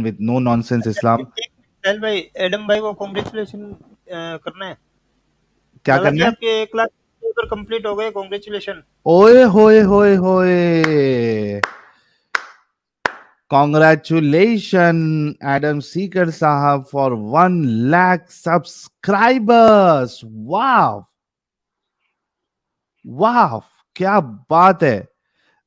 with no nonsense Islam. साहिल भाई, Adam भाई को कांग्रेचुलेशन करना है। क्या हालांकि करना है? आपके 1 लाख पेपर कंप्लीट हो गए, कांग्रेचुलेशन। ओए होए होए होए, congratulations Adam Seeker Sahab for 1 lakh subscribers. Wow, वाह, क्या बात है।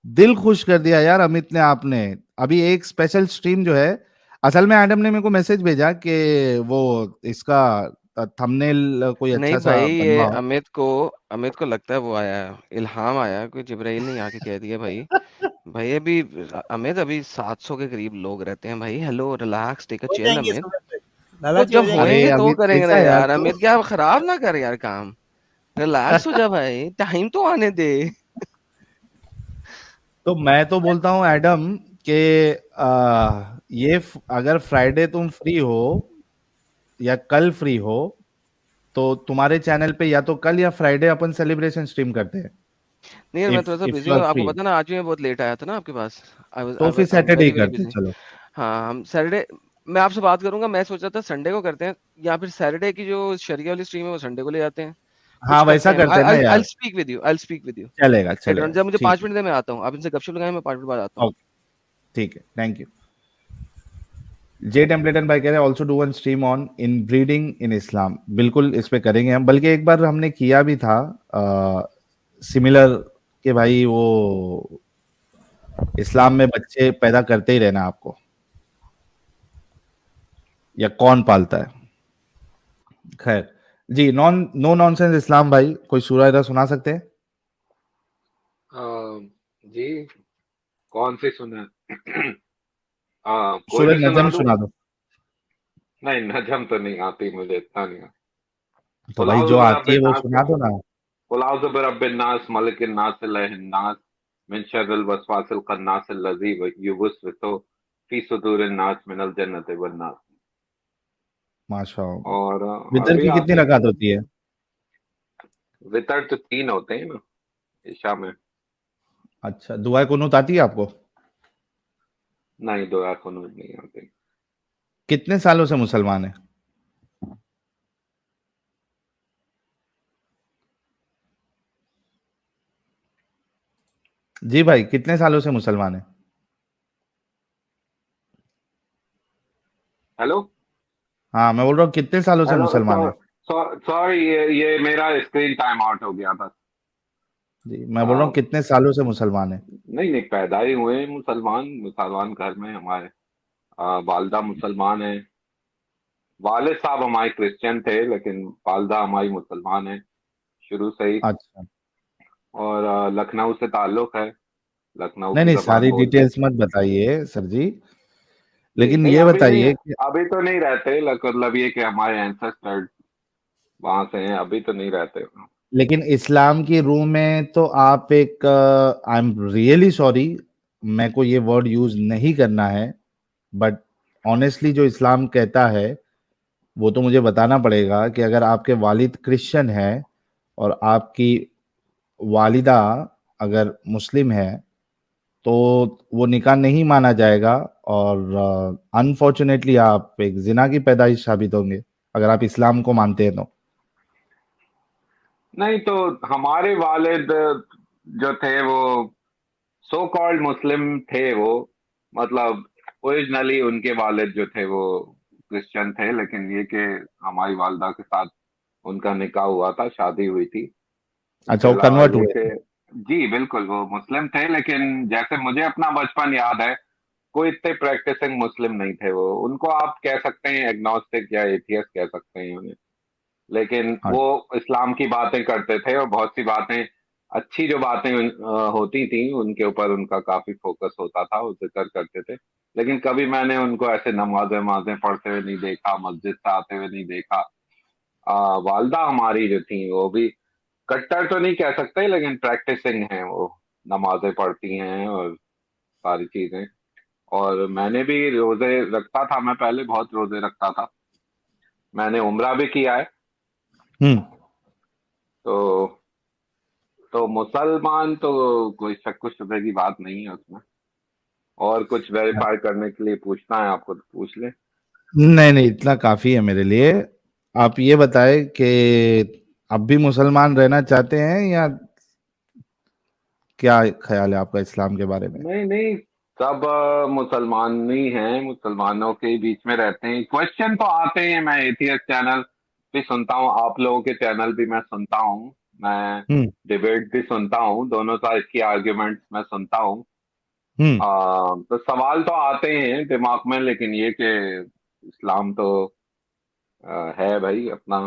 दिल खुश कर दिया यार अमित ने आपने। अभी एक स्पेशल स्ट्रीम जो है, असल में एडम ने मेरे को मैसेज भेजा कि वो इसका थंबनेल कोई नहीं अच्छा सा भाई, ये बनवाओ। अमित को लगता है वो आया है, इल्हाम आया है, कोई जिब्राइल नहीं आके कह दिया भाई। भाई अभी अमित, अभी 700 के करीब लोग रहते हैं भाई। हेलो, रिलैक्स, टेक अ हो चिल जाएंगे अमित। समय पे, तो लालाजी हो जब जाएंगे। अरे होएंगे तो अमित करेंगे ना कैसा है यार यार। तू? अमित क्या खराब ना कर यार काम। रिलैक्स हो जा भाई, टाइम तो आने दे। तो मैं तो बोलता हूँ एडम कि अगर फ्राइडे तुम फ्री हो या कल फ्री हो तो तुम्हारे चैनल पे या तो कल या फ्राइडे अपन सेलिब्रेशन स्ट्रीम करते हैं। नहीं यार, मैं थोड़ा सा इफ बिजी यू आर हूँ, आपको फ्री पता ना, आज भी मैं बहुत लेट आया था ना आपके पास। तो फिर I am Saturday he very very करते हैं, बिजी। चलो। हाँ, हम सैटरडे, मैं आपसे बात करूंगा। मैं सोच रहा था संडे को करते हैं, या फिर सैटरडे की जो शरिया वाली स्ट्रीम है वो संडे को ले जाते हैं। कुछ हाँ करते वैसा हैं। करते हैं ना आई यार। Speak with you, I speak with you चलेगा लेटर ऑन। चलेगा, जब मुझे ठीक 5 मिनट दे, मैं आता हूँ। आप इनसे गपशप लगाएं, मैं 5 मिनट बाद आता है। हूँ। ओके, ठीक है, थैंक यू। जे टेम्पलेटन भाई कह रहे हैं also do one stream on inbreeding in Islam. बिल्कुल इस पे करेंगे हम, बल्कि एक बार हमने किया भी था सिमिलर के भाई वो इस्लाम में बच्चे पैदा करते ही रहना आपको, या कौन पालता है। खैर जी, नो नॉनसेंस इस्लाम भाई, कोई सूरह इधर सुना सकते हैं? जी, कौन सी सुना? कोई सूरह भी सुना नजम दूं? सुना दो। नहीं, नजम तो नहीं आती मुझे, इतना नहीं आता। तो कुल भाई जो औज़ु आती है बिरब्बिन वो नास, सुना दो ना। कुल औज़ु बिरब्बिन नास, मलिकिन नास, इलाहिन नास, मिन शर्रिल वसवासिल खन्नास, अल्लज़ी युवस्विसु फी सुदूरिन नास, मिनल जन्नति वन नास। माशाअल्लाह। और वितर अभी की कितनी आती है। रकात होती है? वितर तो 3 होते हैं ना ईशा में। अच्छा, दुआ कुनूत आती है आपको? नहीं, दुआ कुनूत नहीं आती। कितने सालों से मुसलमान है? जी भाई, कितने सालों से मुसलमान है? हेलो, हाँ मैं बोल रहा हूँ कितने सालों से हेलो, मुसलमान है? सॉरी, ये मेरा स्क्रीन टाइम आउट हो गया था। जी मैं बोल रहा हूँ आ, कितने सालों से मुसलमान है? नहीं नहीं, पैदा ही हुए हैं मुसलमान। मुसलमान घर में हमारे वालदा मुसलमान है। वालिद साहब हमारे क्रिश्चियन थे, लेकिन वालदा हमारी मुसलमान है शुरू से ही। अच्छा। और लखनऊ से ताल्लुक है, लखनऊ नहीं की नहीं, जबान सारी बोलते हैं। डिटेल्स मत बताइए सर जी, जी लेकिन नहीं, ये अभी नहीं, बताइए कि अभी तो नहीं रहते। मतलब ये कि हमारे एंसेस्टर वहां से हैं, अभी तो नहीं रहते। लेकिन इस्लाम की रूह में तो आप एक, आई एम रियली सॉरी, मैं को ये वर्ड यूज नहीं करना है, बट ऑनेस्टली जो इस्लाम कहता है वो तो मुझे बताना पड़ेगा कि अगर आपके वालिद क्रिश्चियन है और आपकी वालिदा अगर मुस्लिम है तो वो निकाह नहीं माना जाएगा, और अनफॉर्चुनेटली आप एक जिना की पैदाइश साबित होंगे अगर आप इस्लाम को मानते हैं तो। नहीं तो हमारे वालिद जो थे वो सो कॉल्ड मुस्लिम थे वो। मतलब ओरिजिनली उनके वालिद जो थे वो क्रिश्चियन थे, लेकिन ये कि हमारी वालदा के साथ उनका निकाह हुआ था, शादी हुई थी। अच्छा, इसके वो अलावा कन्वर्ट ये हुए कि थे? जी बिल्कुल वो मुस्लिम थे, लेकिन जैसे मुझे अपना बचपन याद है, कोई इतने प्रैक्टिसिंग मुस्लिम नहीं थे वो। उनको आप कह सकते हैं एग्नोस्टिक या एथियस्ट कह सकते हैं उन्हें। लेकिन हाँ। वो इस्लाम की बातें करते थे, और बहुत सी बातें, अच्छी जो बातें होती थी उनके ऊपर उनका काफी फोकस होता था, वो जिक्र करते थे। लेकिन कभी मैंने उनको ऐसे नमाजें नमाजें पढ़ते हुए नहीं देखा, मस्जिद से आते हुए नहीं देखा। वालदा हमारी जो थी वो भी कट्टर तो नहीं कह सकते, लेकिन प्रैक्टिसिंग है वो। नमाजें पढ़ती हैं और सारी चीजें। और मैंने भी रोजे रखता था, मैं पहले बहुत रोजे रखता था। मैंने उम्रा भी किया है। हम्म। तो मुसलमान तो कोई शक व शुबे की बात नहीं है उसमें। और कुछ वेरीफाई करने के लिए पूछना है आपको तो पूछ ले। नहीं नहीं, इतना काफी है मेरे लिए। आप ये बताएं कि अब भी मुसलमान रहना चाहते हैं, या क्या ख्याल है आपका इस्लाम के बारे में? नहीं नहीं, सब मुसलमान ही हैं, मुसलमानों के बीच में रहते हैं। क्वेश्चन तो आते हैं, मैं एथियस्ट चैनल भी सुनता हूँ, आप लोगों के चैनल भी मैं सुनता हूँ, मैं हम्म। डिबेट भी सुनता हूँ, दोनों साइड की आर्ग्यूमेंट्स मैं सुनता हूँ। हम्म। तो सवाल तो आते हैं दिमाग में, लेकिन ये कि इस्लाम तो है भाई अपना,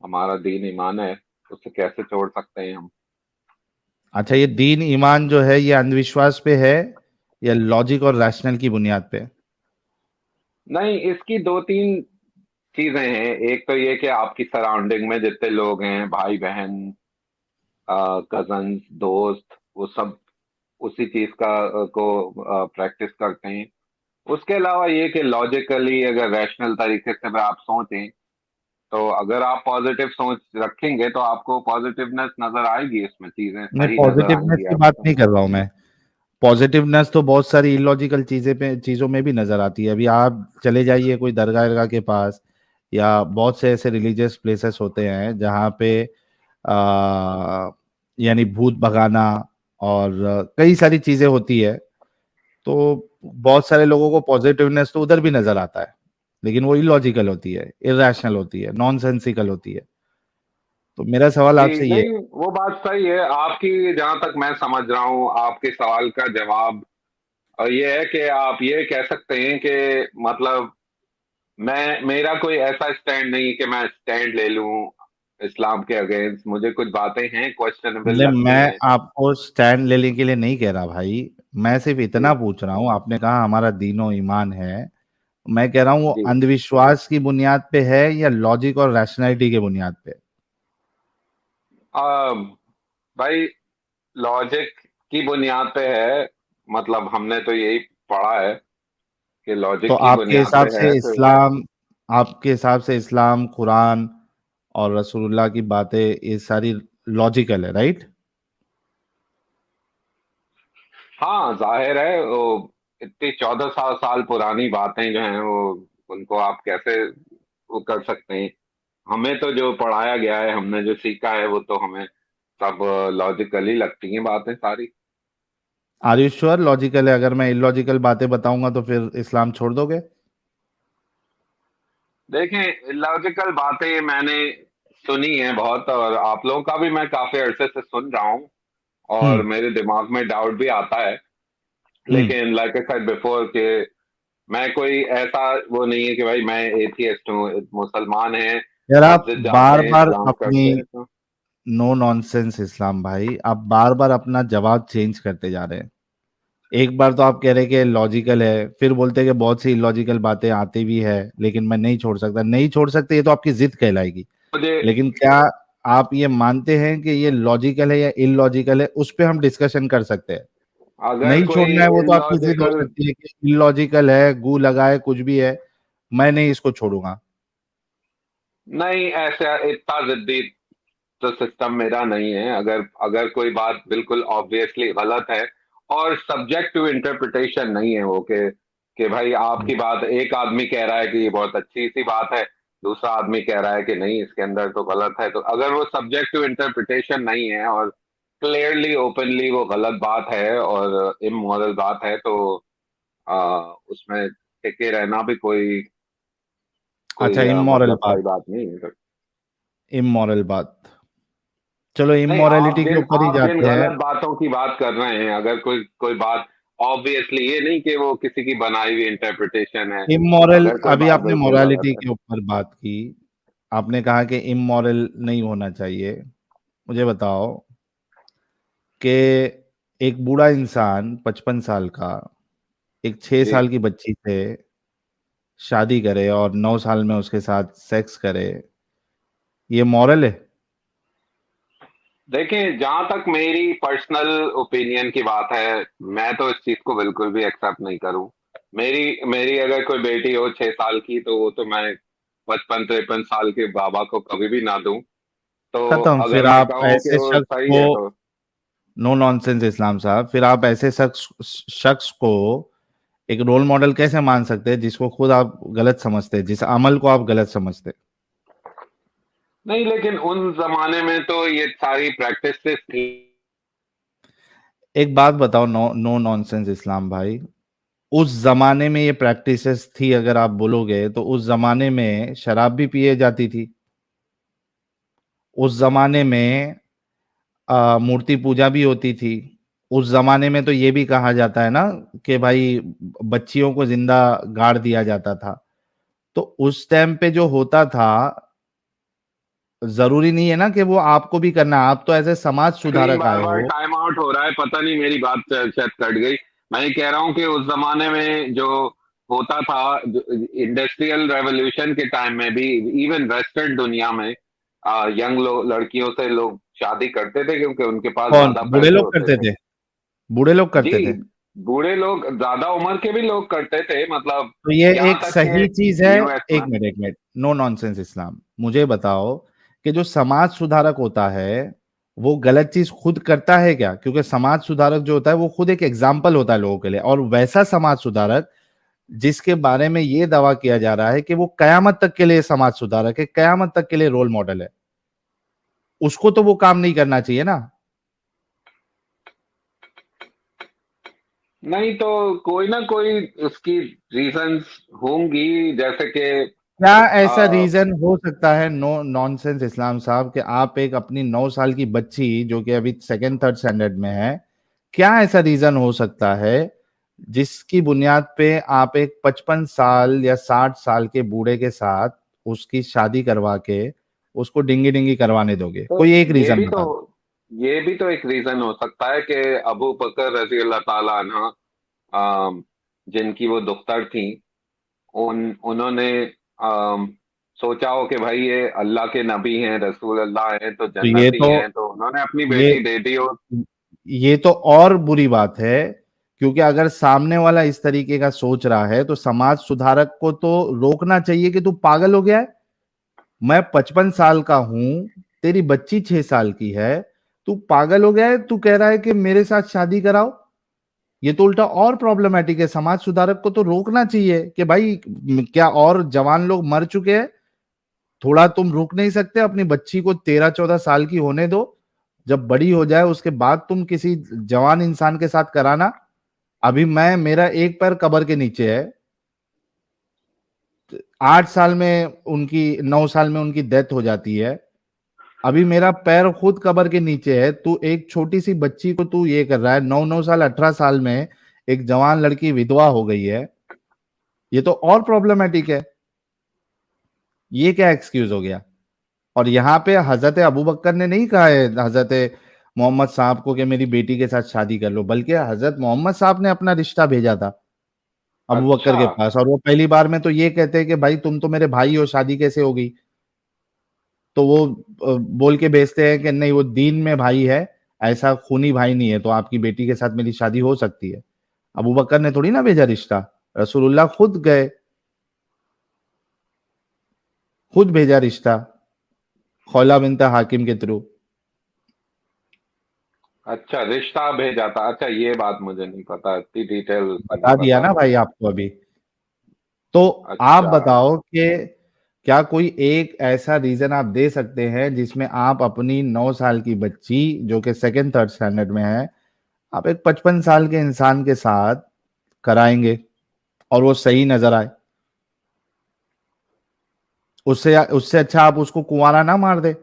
हमारा दीन ईमान है, उससे कैसे छोड़ सकते हैं हम। अच्छा, ये दीन ईमान जो है ये अंधविश्वास पे है या लॉजिक और रैशनल की बुनियाद पे? नहीं, इसकी दो तीन चीजें हैं। एक तो ये कि आपकी सराउंडिंग में जितने लोग हैं, भाई बहन, कजन्स, दोस्त, वो सब उसी चीज का को प्रैक्टिस करते हैं। उसके अलावा ये कि लॉजिकली अगर रैशनल तरीके से अगर आप सोचें, तो अगर आप पॉजिटिव सोच रखेंगे तो आपको पॉजिटिवनेस नजर आएगी, इसमें चीजें मैं सही नजर पॉजिटिवनेस आएंगी की बात आपको। नहीं कर रहा हूं। मैं पॉजिटिवनेस तो बहुत सारी इलॉजिकल चीजों में भी नजर आती है। अभी आप चले जाइए कोई दरगाह वरगाह के पास, या बहुत से ऐसे रिलीजियस प्लेसेस होते हैं जहाँ पे यानी भूत भगाना और कई सारी चीजें होती है। तो बहुत सारे लोगों को पॉजिटिवनेस तो उधर भी नजर आता है, लेकिन वो इलॉजिकल होती है, इरेशनल होती है, नॉनसेंसिकल होती है। तो मेरा सवाल जी आपसे ये नहीं, वो बात सही है आपकी, जहां तक मैं समझ रहा हूँ आपके सवाल का जवाब ये है कि आप ये कह सकते हैं कि मतलब मैं, मेरा कोई ऐसा स्टैंड नहीं कि मैं स्टैंड ले लूं इस्लाम के अगेंस्ट। मुझे कुछ बातें हैं क्वेश्चनेबल मतलब लगती मैं हैं। आपको स्टैंड लेने के लिए नहीं कह रहा भाई। मैं सिर्फ जी इतना पूछ रहा हूँ, आपने कहा हमारा दीनो ईमान है, मैं कह रहा हूँ वो जी। अंधविश्वास की बुनियाद पे है या लॉजिक और रैशनैलिटी के बुनियाद पे? आ, भाई, लॉजिक की बुनियाद पे है, मतलब हमने तो यही पढ़ा है कि तो लॉजिक की बुनियाद पे है तो। आपके हिसाब से इस्लाम, कुरान और रसूलुल्लाह की बातें ये सारी लॉजिकल है, राइट? हाँ, जाहिर है वो इतनी 1400 साल पुरानी बातें जो हैं वो, उनको आप कैसे वो कर सकते हैं। हमें तो जो पढ़ाया गया है, हमने जो सीखा है, वो तो हमें सब लॉजिकली लगती हैं बातें सारी। आर यू श्योर लॉजिकल है? अगर मैं इलॉजिकल बातें बताऊंगा तो फिर इस्लाम छोड़ दोगे? देखें, लॉजिकल बातें मैंने सुनी है बहुत, और आप लोगों का भी मैं काफी अरसे से सुन रहा हूँ, और हम्म। मेरे दिमाग में डाउट भी आता है। हम्म। लेकिन लाइक आई सेड बिफोर कि मैं कोई ऐसा वो नहीं है कि भाई मैं एथियस्ट हूँ। मुसलमान है, यार आप मस्जिद जाते बार हैं, बार इस्लाम अपनी, करते हैं तो। नो नॉनसेंस इस्लाम भाई, आप बार बार अपना जवाब चेंज करते जा रहे हैं। एक बार तो आप कह रहे हैं कि लॉजिकल है, फिर बोलते हैं कि बहुत सी इलॉजिकल बातें आती भी है, लेकिन मैं नहीं छोड़ सकता। नहीं छोड़ सकते ये तो आपकी जिद कहलाएगी। मुझे, लेकिन क्या आप ये मानते हैं कि ये लॉजिकल है या इलॉजिकल है? उस पे हम डिस्कशन कर सकते हैं। अगर नहीं कोई छोड़ना है वो तो आपकी जिद हो इलॉजिकल, सकती है कि इलॉजिकल है, गू लगा है, कुछ भी है, मैं नहीं इसको छोड़ूंगा। नहीं ऐसा इतना जिद्दी तो सिस्टम मेरा नहीं है। अगर अगर कोई बात बिल्कुल ऑब्वियसली गलत है और सब्जेक्ट टू इंटरप्रिटेशन नहीं है वो, कि भाई आपकी बात, एक आदमी कह रहा है कि ये बहुत अच्छी सी बात है, दूसरा आदमी कह रहा है कि नहीं इसके अंदर तो गलत है, तो अगर वो सब्जेक्ट टू इंटरप्रिटेशन नहीं है और क्लियरली ओपनली वो गलत बात है और इमोरल बात है, तो उसमें टिके रहना भी कोई अच्छा, कोई इमोरल मतलब बात। सही बात नहीं है। इमोरल बात, चलो नहीं, इमोरलिटी के ऊपर ही आप जिन जाते हैं। गलत बातों की बात कर रहे हैं, अगर कोई कोई बात ऑब्वियसली, ये नहीं कि वो किसी की बनाई हुई इंटरप्रिटेशन है, इमोरल, अगर कोई अभी बात आपने बिल्कुल मोरालिटी गलत है। के ऊपर बात की, आपने कहा कि इमोरल नहीं होना चाहिए। मुझे बताओ कि एक बूढ़ा इंसान 55 साल का एक 6 साल जी की बच्ची से शादी करे और 9 साल में उसके साथ सेक्स करे, ये मॉरल है? देखें, जहां तक मेरी पर्सनल ओपिनियन की बात है, मैं तो इस चीज को बिल्कुल भी एक्सेप्ट नहीं करूं। मेरी मेरी अगर कोई बेटी हो 6 साल की, तो वो तो मैं 55-53 साल के बाबा को कभी भी ना दूं। तो खत्म। अगर फिर मैं आप कहूँ कि ऐसे वो शख्स सही को है तो। नो नॉनसेंस इस्लाम साहब, फिर आप ऐसे शख्स को एक रोल मॉडल कैसे मान सकते हैं जिसको खुद आप गलत समझते हैं, जिस अमल को आप गलत समझते हैं? नहीं, लेकिन उन जमाने में तो ये सारी प्रैक्टिसेस थी। एक बात बताओ, नो नॉनसेंस इस्लाम भाई, उस जमाने में ये प्रैक्टिसेस थी अगर आप बोलोगे तो उस जमाने में शराब भी पिए जाती थी, उस जमाने में मूर्ति पूजा भी होती थी, उस जमाने में तो ये भी कहा जाता है ना कि भाई बच्चियों को जिंदा गाड़ दिया जाता था। तो उस टाइम पे जो होता था, जरूरी नहीं है ना कि वो आपको भी करना है। आप तो ऐसे समाज स्क्रीन सुधारक बार आए बार हो। टाइम आउट हो रहा है, पता नहीं मेरी बात शायद कट गई। मैं ये कह रहा हूँ कि उस जमाने में जो होता था, इंडस्ट्रियल रेवोल्यूशन के टाइम में भी इवन वेस्टर्न दुनिया में यंग लड़कियों से लोग शादी करते थे क्योंकि उनके पास कौन? ज्यादा बूढ़े पैसे लोग होते करते थे। थे? बूढ़े लोग जी, करते थे? बूढ़े लोग, ज्यादा उम्र के भी लोग करते थे, मतलब तो ये यहाँ एक तक सही चीज है। कि यूएस में। एक मिनट, नो नॉनसेंस इस्लाम, मुझे बताओ कि जो समाज सुधारक होता है वो गलत चीज खुद करता है क्या? क्योंकि समाज सुधारक जो होता है वो खुद एक एग्जाम्पल होता है लोगों के लिए, और वैसा समाज सुधारक जिसके बारे में ये दावा किया जा रहा है कि वो कयामत तक के लिए समाज सुधारक है, कयामत तक के लिए रोल मॉडल है, उसको तो वो काम नहीं करना चाहिए ना? नहीं तो कोई ना कोई उसकी रीजंस होंगी, जैसे कि क्या ऐसा रीजन हो सकता है, नो नॉनसेंस इस्लाम साहब, कि आप एक अपनी 9 साल की बच्ची जो कि अभी सेकंड थर्ड स्टैंडर्ड में है, क्या ऐसा रीजन हो सकता है जिसकी बुनियाद पे आप एक 55 साल या 60 साल के बूढ़े के साथ उसकी शादी करवा के उसको डिंगी डिंगी करवाने दोगे? तो कोई एक ये रीजन भी तो बता दो। ये भी तो एक रीजन हो सकता है कि अबू बकर रजी अल्लाह ताला अन्हा, जिनकी वो दुख्तर थी, उन्होंने अम, सोचा हो कि भाई ये अल्लाह के नबी हैं, रसूल अल्लाह हैं, तो तो ये जन्नती तो हैं, तो उन्होंने अपनी ये बेटी दे दी हो। ये तो और बुरी बात है, क्योंकि अगर सामने वाला इस तरीके का सोच रहा है तो समाज सुधारक को तो रोकना चाहिए कि तू पागल हो गया है। मैं 55 साल का हूं, तेरी बच्ची 6 साल की है, तू पागल हो गया है, तू कह रहा है कि मेरे साथ शादी कराओ। ये तो उल्टा और प्रॉब्लमेटिक है। समाज सुधारक को तो रोकना चाहिए कि भाई क्या और जवान लोग मर चुके हैं, थोड़ा तुम रुक नहीं सकते? अपनी बच्ची को 13-14 साल की होने दो, जब बड़ी हो जाए उसके बाद तुम किसी जवान इंसान के साथ कराना। अभी मेरा एक पैर कब्र के नीचे है, 8 साल में उनकी, 9 साल में उनकी डेथ हो जाती है, अभी मेरा पैर खुद कब्र के नीचे है, तू एक छोटी सी बच्ची को तू ये कर रहा है, 9 9 साल 18 साल में एक जवान लड़की विधवा हो गई है, ये तो और प्रॉब्लमेटिक है। ये क्या एक्सक्यूज हो गया? और यहाँ पे हजरत अबू बकर ने नहीं कहा है हजरत मोहम्मद साहब को कि मेरी बेटी के साथ शादी कर लो, बल्कि हजरत मोहम्मद साहब ने अपना रिश्ता भेजा था अबू बकर अच्छा। के पास, और वो पहली बार में तो ये कहते हैं कि भाई तुम तो मेरे भाई हो, शादी कैसे होगी? तो वो बोल के भेजते हैं कि नहीं, वो दीन में भाई है, ऐसा खूनी भाई नहीं है, तो आपकी बेटी के साथ मेरी शादी हो सकती है। अबू बकर ने थोड़ी ना भेजा रिश्ता, रसूलुल्लाह खुद गए, खुद भेजा रिश्ता खौला बिनत हाकिम के थ्रू। अच्छा, रिश्ता भेजा था। अच्छा, ये बात मुझे नहीं पता, इतनी डिटेल नहीं बता दिया पता ना मुझे। भाई आपको अभी। तो आप अच्छा। बताओ कि क्या कोई एक ऐसा रीजन आप दे सकते हैं जिसमें आप अपनी 9 साल की बच्ची जो कि सेकंड थर्ड स्टैंडर्ड में है, आप एक 55 साल के इंसान के साथ कराएंगे और वो सही नजर आए? उससे उससे अच्छा आप उसको कुंवारा ना मार दे।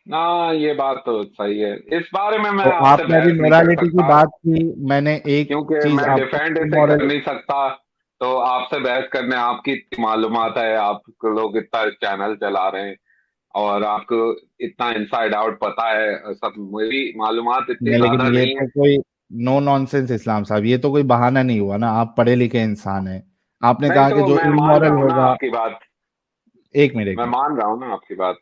ना, ये बात तो सही है, इस बारे में मैं तो आपसे आपने अभी बहस नहीं कर मोरालिटी की सकता, बात की, मैंने एक क्योंकि चीज मैं आपको डिफेंड इसे कर इमोरल। नहीं सकता। तो आपसे बहस करने, आपकी इतनी मालूमात है, आप लोग इतना चैनल चला रहे हैं, और आपको इतना इनसाइड आउट पता है सब, मेरी मालूमात इतनी नहीं, लेकिन ज्यादा ये नहीं है। तो कोई नो नॉनसेंस इस्लाम साहब, ये तो कोई बहाना नहीं हुआ ना, आप पढ़े लिखे इंसान हैं। आपने नहीं कहा कि तो जो मैं मान इमोरल रहा हूँ ना होगा। आपकी बात, एक मिनट, एक मैं मिनट। मान रहा हूँ ना आपकी बात।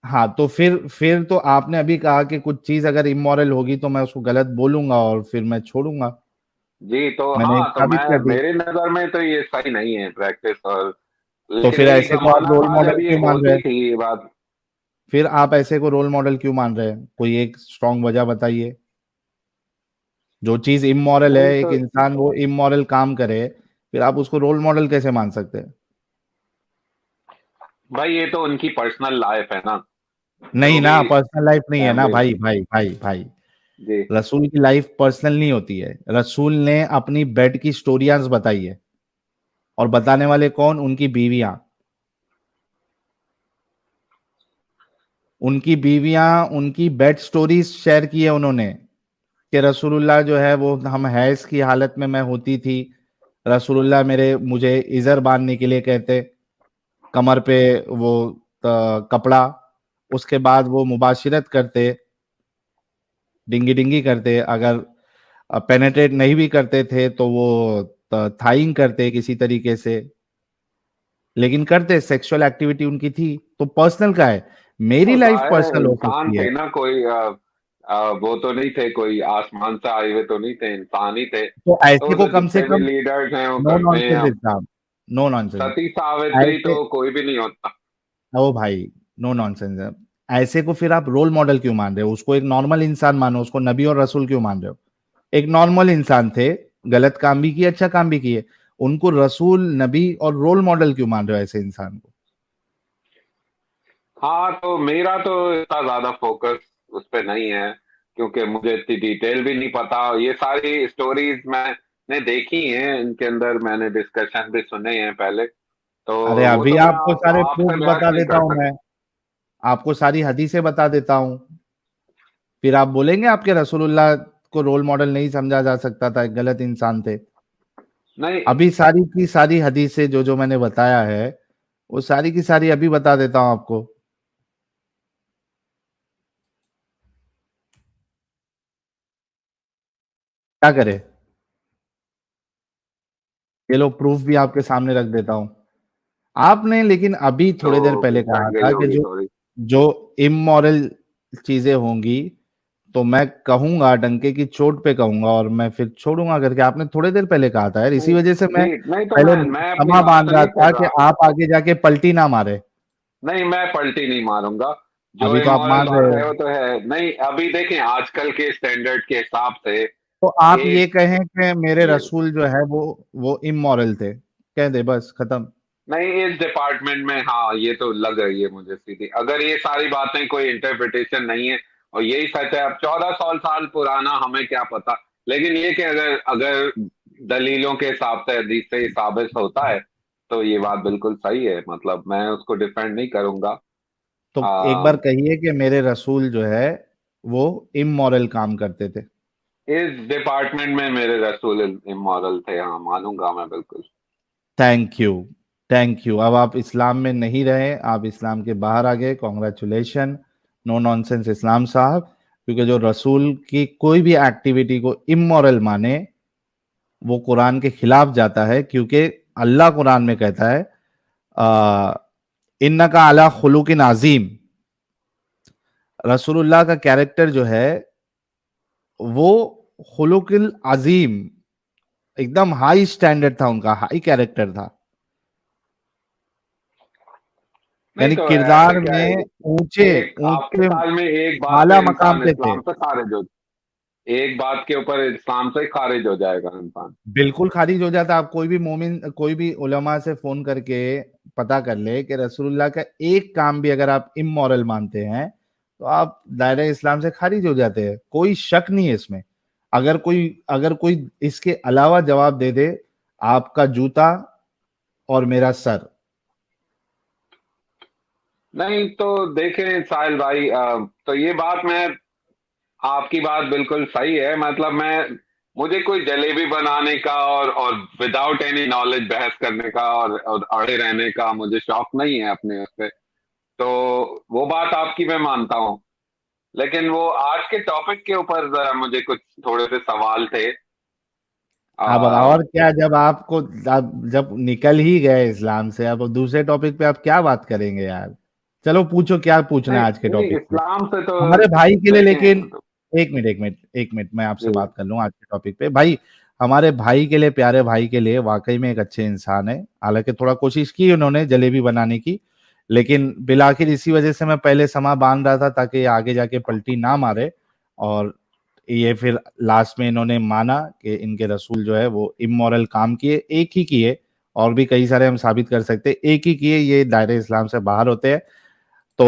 हाँ, तो फिर तो आपने अभी कहा कि कुछ चीज अगर इमोरल होगी तो मैं उसको गलत बोलूंगा और फिर मैं छोड़ूंगा। जी, तो मैंने हाँ, एक तो साबित मैं, कर दी। मेरी नजर में तो ये सही नहीं है प्रैक्टिस, और तो लेकिन फिर एक ऐसे को आप जमाना रोल था मॉडल जब ये क्यों मान रहे होती हैं? थी ये बात। फिर आप ऐसे को रोल मॉडल क्यों मान रहे हैं? कोई एक स्ट्रॉन्ग वजह बताइए। जो चीज इमोरल है, नहीं एक तो इंसान वो इमोरल काम करे, फिर आप उसको रोल मॉडल कैसे मान सकते हैं? भाई ये तो उनकी पर्सनल लाइफ है ना, नहीं जो भी ना, पर्सनल लाइफ नहीं है ना फैमिली। भाई भाई भाई भाई। जी। रसूल की लाइफ पर्सनल नहीं होती है। रसूल ने अपनी बेड की स्टोरियाज बताई है, और बताने वाले कौन? उनकी बीवियां। उनकी बीवियां उनकी बेड स्टोरीज शेयर की है उन्होंने, कि रसूलुल्लाह जो है वो, हम हैज की हालत में मैं होती थी, रसूलुल्लाह मुझे इजर बांधने के लिए कहते, कमर पे वो कपड़ा, उसके बाद वो मुबाशिरत करते, डिंगी डिंगी करते, अगर पेनेट्रेट नहीं भी करते थे तो वो थाइंग करते किसी तरीके से, लेकिन करते, सेक्सुअल एक्टिविटी उनकी थी। तो पर्सनल का है, मेरी तो लाइफ जाहिर है पर्सनल हो इंसान सकती है। थे ना, कोई वो तो नहीं थे, कोई आसमान से आए हुए तो नहीं थे, इंसान ही थे। तो तो ऐसे को तो कम से जितने भी कम, लीडर्स हैं वो नो करते हैं नॉनसेंस अब। इस्लाम, नो नॉनसेंस सती सावित्री ऐसे। तो कोई भी नहीं होता। ओ भाई, नो नॉनसेंस है। ऐसे को फिर आप रोल मॉडल क्यों मान रहे हो? उसको एक नॉर्मल इंसान मानो, उसको नबी और रसूल क्यों मान रहे हो? एक नॉर्मल इंसान थे, गलत काम भी किए, अच्छा काम भी किए, उनको रसूल, नबी और रोल मॉडल क्यों मान रहे हो ऐसे इंसान को? हाँ तो मेरा तो इतना ज्यादा फोकस उस पे नहीं है, क्योंकि मुझे इतनी डिटेल भी नहीं पता। ये सारी स्टोरीज मैंने देखी हैं, इनके अंदर मैंने डिस्कशन भी सुने हैं पहले। तो अरे वो अभी तो मैं आपको सारे आपसे प्रूफ बहस बता नहीं देता कर हूं सकता। मैं, आपको सारी हदीसें बता देता हूं, फिर आप बोलेंगे आपके रसूलुल्लाह को रोल मॉडल नहीं समझा जा सकता था, एक गलत इंसान थे? नहीं अभी सारी की सारी हदीसें जो जो मैंने बताया है, वो सारी की सारी अभी बता देता हूं आपको। क्या करे? ये लो, प्रूफ भी आपके सामने रख देता हूं। आपने लेकिन अभी तो थोड़ी देर पहले कहा कट गई था कि होगी जो थोड़ी। जो इमोरल चीजें होंगी, तो मैं कहूंगा, डंके की चोट पे कहूंगा, और मैं फिर छोड़ूंगा करके आपने थोड़ी देर पहले कहा था यार। इसी नहीं वजह से मैं जी, नहीं तो पहले मैं अपनी क्षमा बात से बांध रहा नहीं था कर कि रहा। आप आगे जाके पलटी ना मारे। नहीं, मैं पलटी नहीं मारूंगा। जो अभी तो आप इमोरल मान रहे बात हो। है वो तो है नहीं। अभी देखें आजकल के स्टैंडर्ड के हिसाब से तो आप ये एक कहें कि मेरे ये रसूल जो है वो इमोरल थे, कह दे, बस खत्म। नहीं, इस डिपार्टमेंट में हाँ ये तो लग रही है मुझे सीधी। अगर ये सारी बातें कोई इंटरप्रिटेशन नहीं है और यही सच है, अब 1400 साल पुराना हमें क्या पता। लेकिन ये कि अगर अगर दलीलों के हिसाब से हदीस से ये साबित होता है तो ये बात बिल्कुल सही है, मतलब मैं उसको डिफेंड नहीं करूंगा। तो एक आ, बार कहिए कि मेरे रसूल जो है वो इमोरल काम करते थे। इस डिपार्टमेंट में मेरे रसूल इमोरल थे, हाँ मानूंगा मैं बिल्कुल। Thank you, thank you. अब आप इस्लाम में नहीं रहे, आप इस्लाम के बाहर आ गए, कॉन्ग्रेचुलेशन। नो नॉनसेंस इस्लाम साहब। क्योंकि जो रसूल की कोई भी एक्टिविटी को इमोरल माने, वो कुरान के खिलाफ जाता है, क्योंकि अल्लाह कुरान में कहता है, इन्ना का अला खुलुकिन अजीम। रसूलुल्लाह का कैरेक्टर जो है वो खुलुकिल अजीम, एकदम हाई स्टैंडर्ड था, उनका हाई कैरेक्टर था। नहीं यानी तो ऐसे किरदार क्या है, में ऊंचे एक आपके ऊंचे साल में एक बात आला पे मकाम इंसान पे थे। इस्लाम से खारिज हो, एक बात के ऊपर इस्लाम से खारिज हो जाएगा इंसान। बिल्कुल खारिज हो जाता। आप कोई भी मोमिन, कोई भी उलमा से फोन करके पता कर ले कि रसूलुल्लाह का एक काम भी अगर आप इमोरल मानते हैं, तो आप दायरा इस्लाम से खारिज हो जाते हैं, कोई शक नहीं है इसमें। अगर कोई इसके अलावा जवाब दे दे, आपका जूता और मेरा सर। नहीं तो देखें साहिल भाई, तो ये बात मैं, आपकी बात बिल्कुल सही है। मतलब मैं, मुझे कोई जलेबी बनाने का और विदाउट एनी नॉलेज बहस करने का और अड़े रहने का मुझे शौक नहीं है अपने उस पे। तो वो बात आपकी मैं मानता हूँ। लेकिन वो आज के टॉपिक के ऊपर जरा मुझे कुछ थोड़े से सवाल थे। अब आ, और क्या, जब आपको, आप जब निकल ही गए इस्लाम से, अब दूसरे टॉपिक पे आप क्या बात करेंगे यार? चलो पूछो, क्या पूछना नहीं है आज के नहीं, टॉपिक पे? इस्लाम से तो हमारे भाई के लिए, देखें लेकिन मतलब। एक मिनट, एक मिनट, एक मिनट, मैं आपसे जी। बात कर लूं आज के टॉपिक पे भाई। हमारे भाई के लिए, प्यारे भाई के लिए, वाकई में एक अच्छे इंसान है। हालांकि थोड़ा कोशिश की उन्होंने जलेबी बनाने की, लेकिन बिलाखिर इसी वजह से मैं पहले समा बांध रहा था ताकि आगे जाके पलटी ना मारे, और ये फिर लास्ट में इन्होंने माना कि इनके रसूल जो है वो इमोरल काम किए, एक ही किए, और भी कई सारे हम साबित कर सकते हैं, एक ही किए, ये दायरे इस्लाम से बाहर होते हैं। तो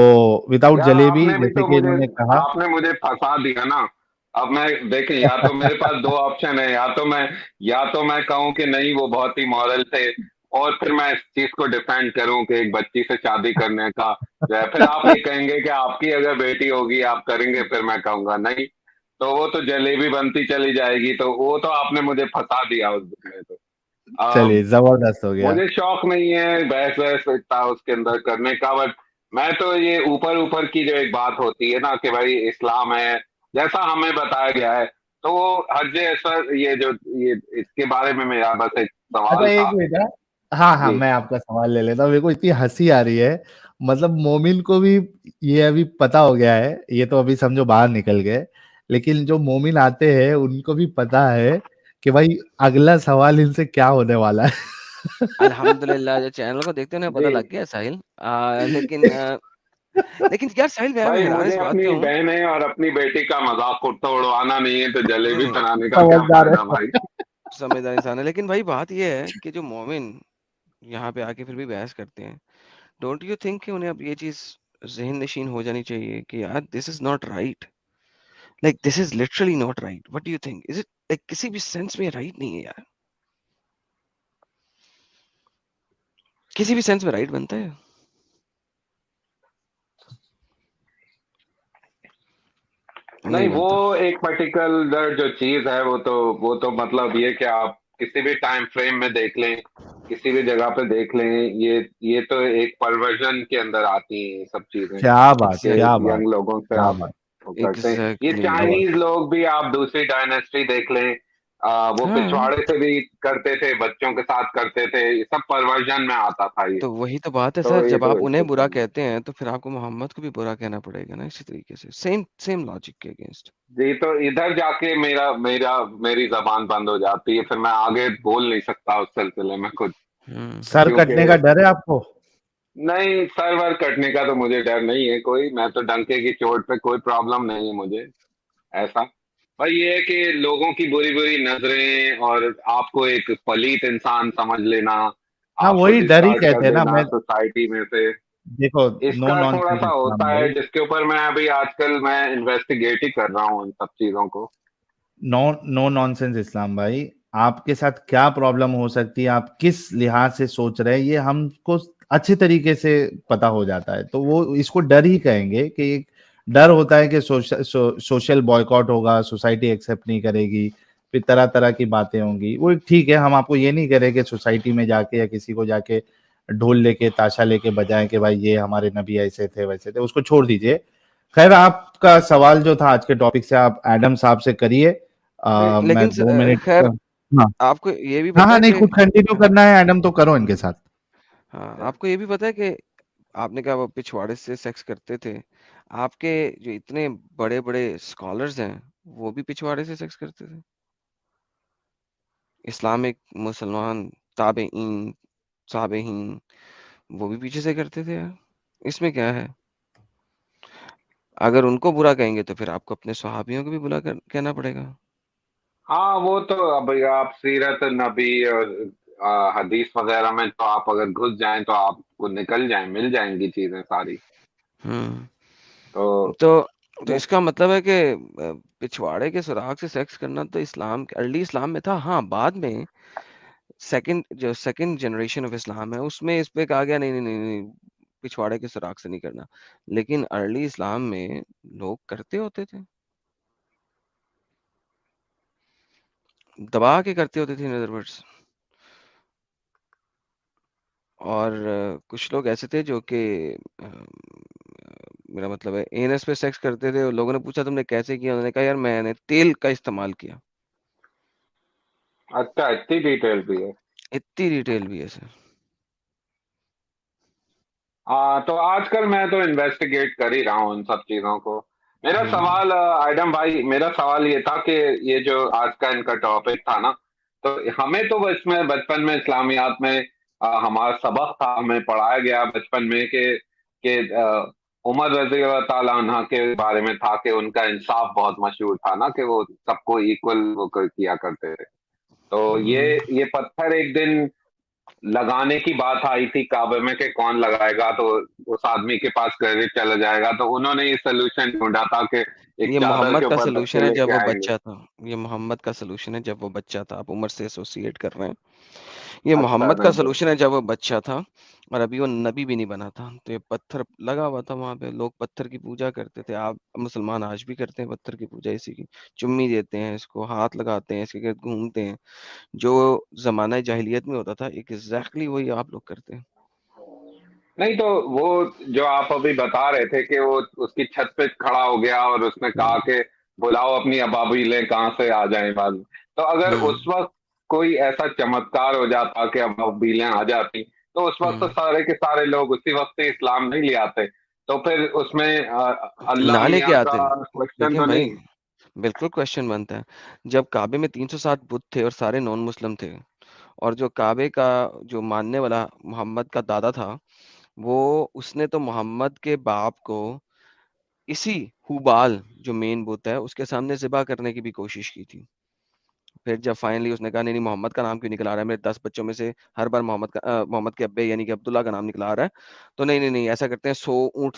विदाउट यार जलेबी, आपने भी जैसे तो कि मुझे इन्होंने कहा। आपने मुझे फंसा दिया ना। अब मैं देखें, या तो मेरे पास दो ऑप्शन है, या तो मैं कहूँ कि नहीं वो बहुत ही मॉरल थे, और फिर मैं इस चीज को डिफेंड करूं कि एक बच्ची से शादी करने का जो है, फिर आप ये कहेंगे कि आपकी अगर बेटी होगी आप करेंगे, फिर मैं कहूंगा नहीं, तो वो तो जलेबी बनती चली जाएगी। तो वो तो आपने मुझे फंसा दिया उस में तो। चलिए, जबरदस्त हो गया। मुझे शौक नहीं है बहस वहस इतना उसके अंदर करने का, बट मैं तो ये ऊपर ऊपर की जो एक बात होती है ना कि भाई इस्लाम है जैसा हमें बताया गया है, तो वो हज असर ये जो ये इसके बारे में मेरा बस एक अच्छा, सवाल एक था। मिनट। हाँ, हाँ, जी मैं आपका सवाल ले लेता हूँ। मेरे को इतनी हँसी आ रही है, मतलब मोमिन को भी ये अभी पता हो गया है, ये तो अभी समझो बाहर निकल गए, लेकिन जो मोमिन आते हैं उनको भी पता है कि भाई अगला सवाल इनसे क्या होने वाला है। अल्हम्दुलिल्लाह जो चैनल को देखते हैं उन्हें जी पता लग गया साहिल। लेकिन यार साहिल मैं भाई, हैरान मुझे इस बात पे अपनी हूँ। बहनें और अपनी बेटी का मजाक तो उड़वाना नहीं है, तो जलेबी हम्म, बनाने का क्या समझदार फायदा है। भाई। समझदार इंसान है, लेकिन भाई बात ये है कि जो मोमिन यहाँ पे आके फिर भी बहस करते हैं, डोंट यू थिंक कि उन्हें अब ये चीज ज़हन नशीन हो जानी चाहिए कि यार this is not right, like this is literally not right. What do you think, is it like किसी भी सेंस में राइट नहीं है यार, किसी भी सेंस में राइट बनता है? नहीं, नहीं वो बनता। एक पर्टिकुलर जो चीज है वो तो मतलब ये कि आप किसी भी टाइम फ्रेम में देख लें, किसी भी जगह पे देख लें, ये तो एक परवर्जन के अंदर आती हैं ये सब चीजें क्या बात, कि क्या एग्जैक्टली, बात, यंग लोगों से क्या आप बात। वो करते हैं। ये एग्जैक्टली। चाइनीज लोग भी, आप दूसरी डायनेस्टी देख लें, वो हाँ, पिछवाड़े से भी करते थे, बच्चों के साथ करते थे, ये सब परवर्जन में आता था ये। तो वही तो बात है तो सर, ये जब तो आप उन्हें बिल्कुल बुरा सही है। कहते हैं तो फिर आपको मोहम्मद को भी बुरा कहना पड़ेगा ना इसी तरीके से, सेम सेम लॉजिक के अगेंस्ट। जी, तो इधर जाके मेरा मेरा मेरी जबान बंद हो जाती है, फिर मैं आगे बोल नहीं सकता उस सिलसिले में कुछ, हम्म। सर क्योंकि कटने का डर है आपको? नहीं, सर्वर कटने का तो मुझे डर नहीं है कोई, मैं तो डंके की चोट पे कोई प्रॉब्लम नहीं है मुझे ऐसा। पर ये है कि लोगों की बुरी बुरी नजरें और आपको एक पलीत इंसान समझ लेना, हाँ, आपको वही डर ही डिस्कार्ड कर कहते हैं ना। देना मैं सोसाइटी में से, देखो, नो इसका थोड़ा नॉनसेंस सा इस्लाम होता भाई। है, जिसके ऊपर मैं अभी आजकल मैं इन्वेस्टिगेट ही कर रहा हूँ इन सब चीजों को। नो नो नॉनसेंस इस्लाम भाई, आपके साथ क्या प्रॉब्लम हो सकती है, आप किस लिहाज से सोच रहे हैं, ये हमको अच्छे तरीके से पता हो जाता है। तो वो इसको डर ही कहेंगे कि एक डर होता है कि सोशल बॉयकॉट होगा, सोसाइटी एक्सेप्ट नहीं करेगी, फिर तरह तरह की बातें होंगी। वो ठीक है, हम आपको ये नहीं कह रहे कि सोसाइटी में जाके या किसी को जाके ढोल लेके ताशा लेके बजाएं कि भाई ये हमारे नबी ऐसे थे वैसे थे, उसको छोड़ दीजिए। खैर, आपका सवाल जो था आज के टॉपिक से, आप एडम साहब से करिए। मैं लेकिन 2 मिनट खैर, हाँ, आपको ये भी हाँ, पता हाँ, है नहीं, कि खुद कंटिन्यू करना है एडम तो करो इनके साथ। हाँ, आपको ये भी पता है कि आपने कहा वो पिछवाड़े से सेक्स करते थे, आपके जो इतने बड़े बड़े स्कॉलर्स हैं वो भी पिछवाड़े से सेक्स करते थे, इस्लामिक मुसलमान ताबेईन साबेहीन, वो भी पीछे से करते थे यार, इसमें क्या है? अगर उनको बुरा कहेंगे तो फिर आपको अपने सहाबियों को भी कहना पड़ेगा। हाँ, वो तो अब आप सीरत नबी और हदीस वगैरह में तो आप अगर घुस जाएं तो आपको निकल जाएं, मिल जाएंगी चीजें सारी। हम्म। तो तो तो बस। इसका मतलब है कि पिछवाड़े के सुराग से सेक्स करना तो इस्लाम, अर्ली इस्लाम में था। हाँ, बाद में सेकंड जनरेशन ऑफ इस्लाम है उसमें इस पे कहा गया नहीं नहीं नहीं नहीं, पिछवाड़े के सुराग से नहीं करना, लेकिन अर्ली इस्लाम में लोग करते होते थे, दबा के करते होते थे इन अदर वर्ड्स। और कुछ लोग ऐसे थे जो कि मेरा मतलब है एनएस पे सेक्स करते थे, और लोगों ने पूछा तुमने कैसे किया, उन्होंने कहा यार मैंने तेल का इस्तेमाल किया। अच्छा, इतनी डिटेल भी है। इतनी डिटेल भी है सर। तो आजकल मैं तो इन्वेस्टिगेट कर ही रहा हूँ इन सब चीजों को। मेरा हम्म। सवाल आइडम भाई, मेरा सवाल ये था कि ये जो आज का इनका टॉपिक था ना, तो हमें तो इसमें बचपन में इस्लामियात में हमारा सबक था, हमें पढ़ाया गया बचपन में कि कि उमर रजी अल्लाह ताला अन्हा के बारे में था कि उनका इंसाफ बहुत मशहूर था ना, कि वो सबको इक्वल वो किया करते थे। तो ये पत्थर एक दिन लगाने की बात आई थी काबे में कि कौन लगाएगा, तो उस आदमी के पास क्रेडिट चला जाएगा। तो उन्होंने ये सोल्यूशन ढूंढा था कि एक ये चादर मोहम्मद के का ऊपर सोल्यूशन बच्चे है जब लेके वो आएंगे। बच्चा था। ये मोहम्मद का सोल्यूशन है जब वो बच्चा था। आप उमर से एसोसिएट कर रहे हैं। ये अच्छा, मोहम्मद का नहीं तो सोल्यूशन है जब वो बच्चा था और अभी वो नबी भी नहीं बना था। तो ये पत्थर लगा हुआ था वहां पे, लोग पत्थर की पूजा करते थे। आप मुसलमान आज भी करते हैं पत्थर की पूजा, इसी की चुम्मी देते हैं, इसको हाथ लगाते हैं, इसके गिर्द घूमते हैं। जो जमाना जाहिलियत में होता था एग्जैक्टली वही आप लोग करते हैं। नहीं तो वो जो आप अभी बता रहे थे कि वो उसकी छत पे खड़ा हो गया और उसने कहा हम्म। कि बुलाओ अपनी अबाबीलें कहाँ से आ जाएं बाद। तो अगर उस हम्म। वक्त कोई ऐसा चमत्कार हो जाता कि अबाबीलें आ जाती, तो उस वक्त तो हम्म। सारे के सारे लोग उसी वक्त से इस्लाम नहीं ले आते। तो फिर उसमें अल्लाह ना लेके मियाँ का आते। क्वेश्चन देखें तो भाई, नहीं। बिल्कुल क्वेश्चन बनता है। जब काबे में 307 बुत थे और सारे नॉन मुस्लिम थे, और जो काबे का जो मानने वाला मोहम्मद का दादा था, वो उसने तो मोहम्मद के बाप को इसी हुबाल जो मेन बुत है उसके सामने ज़िबा करने की भी कोशिश की थी। फिर जब फाइनली उसने कहा नहीं नहीं, मोहम्मद का नाम क्यों निकल आ रहा है, मेरे 10 बच्चों में से हर बार मोहम्मद के अब्बे यानी कि अब्दुल्ला का नाम निकला आ रहा है। तो नहीं नहीं नहीं, ऐसा करते हैं 100 ऊंट।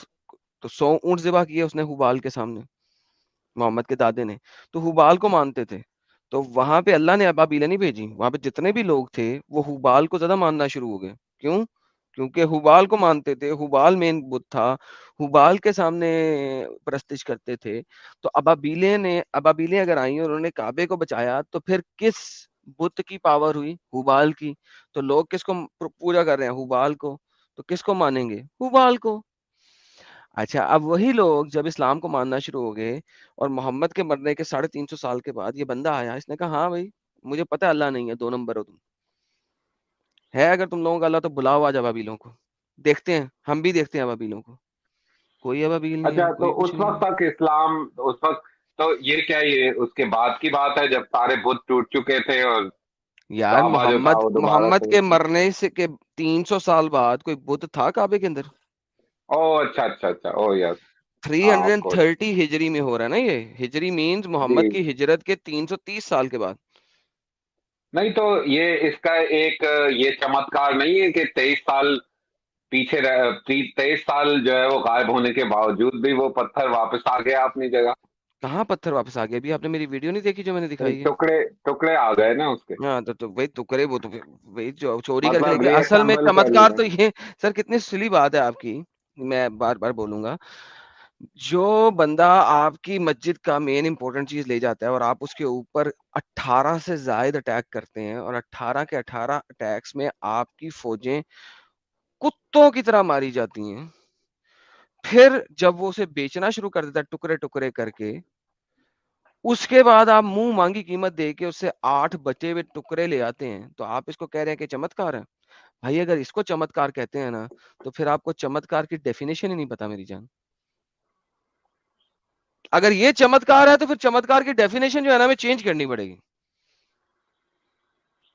तो 100 ऊंट ज़िबा किए उसने हुबाल के सामने, मोहम्मद के दादे ने। तो हुबाल को मानते थे। तो वहां पे अल्लाह ने अबाबीलें नहीं भेजी, वहां पे जितने भी लोग थे वो हुबाल को ज्यादा मानना शुरू हो गए। क्यों? क्योंकि हुबाल को मानते थे, हुबाल मेन बुत था, हुबाल के सामने प्रस्तिश करते थे। तो अबाबीलें अगर आई और उन्होंने काबे को बचाया, तो फिर किस बुत की पावर हुई? हुबाल की। तो लोग किसको पूजा कर रहे हैं? हुबाल को। तो किसको मानेंगे? हुबाल को। अच्छा, अब वही लोग जब इस्लाम को मानना शुरू हो गए और मोहम्मद के मरने के 350 साल के बाद ये बंदा आया, इसने कहा हाँ भाई, मुझे पता है अल्लाह नहीं है, 2 नंबर हो तुम। है अगर तुम लोगों का अल्लाह तो बुलाओ आज अबाबीलों को, देखते हैं, हम भी देखते हैं अबाबीलों को। कोई अबाबील नहीं है, अच्छा, तो कोई कुछ उस नहीं वक्त है। तक इस्लाम, उस वक्त तो ये क्या, ये उसके बाद की बात है जब सारे बुत टूट चुके थे और यार काबा जो था मोहम्मद वो दोबारा मोहम्मद से। के मरने से के 300 साल बाद कोई बुत था काबे के अंदर? ओह, अच्छा अच्छा अच्छा, ओह यस। हाँ, ऑफ कोर्स। 330 हिजरी में हो रहा है ना ये। हिजरी मीन्स जी। मोहम्मद की हिजरत के 330 साल के बाद। नहीं तो ये इसका एक ये चमत्कार नहीं है कि 23 साल पीछे 23 साल जो है वो गायब होने के बावजूद भी वो पत्थर वापस आ गया अपनी जगह। कहाँ पत्थर वापस आ गया? अभी आपने मेरी वीडियो नहीं देखी जो मैंने दिखाई है? टुकड़े टुकड़े आ गए ना उसके। हाँ, तो वही टुकड़े, वो तो फिर वही जो चोरी करके मतलब लेके, असल में रीअसेंबल कर चमत्कार लिया। तो ये। सर कितनी सिली बात है आपकी, मैं बार बार बोलूंगा। जो बंदा आपकी मस्जिद का मेन इंपॉर्टेंट चीज ले जाता है और आप उसके ऊपर 18 से जायद अटैक करते हैं, और 18 के 18 अटैक्स में आपकी फौजें कुत्तों की तरह मारी जाती हैं, फिर जब वो उसे बेचना शुरू कर देता है टुकड़े टुकड़े करके, उसके बाद आप मुंह मांगी कीमत दे के उससे 8 बचे हुए टुकड़े ले आते हैं, तो आप इसको कह रहे हैं कि चमत्कार है? भाई अगर इसको चमत्कार कहते हैं ना, तो फिर आपको चमत्कार की डेफिनेशन ही नहीं पता मेरी जान। अगर ये चमत्कार है तो फिर चमत्कार की डेफिनेशन जो है ना हमें चेंज करनी पड़ेगी।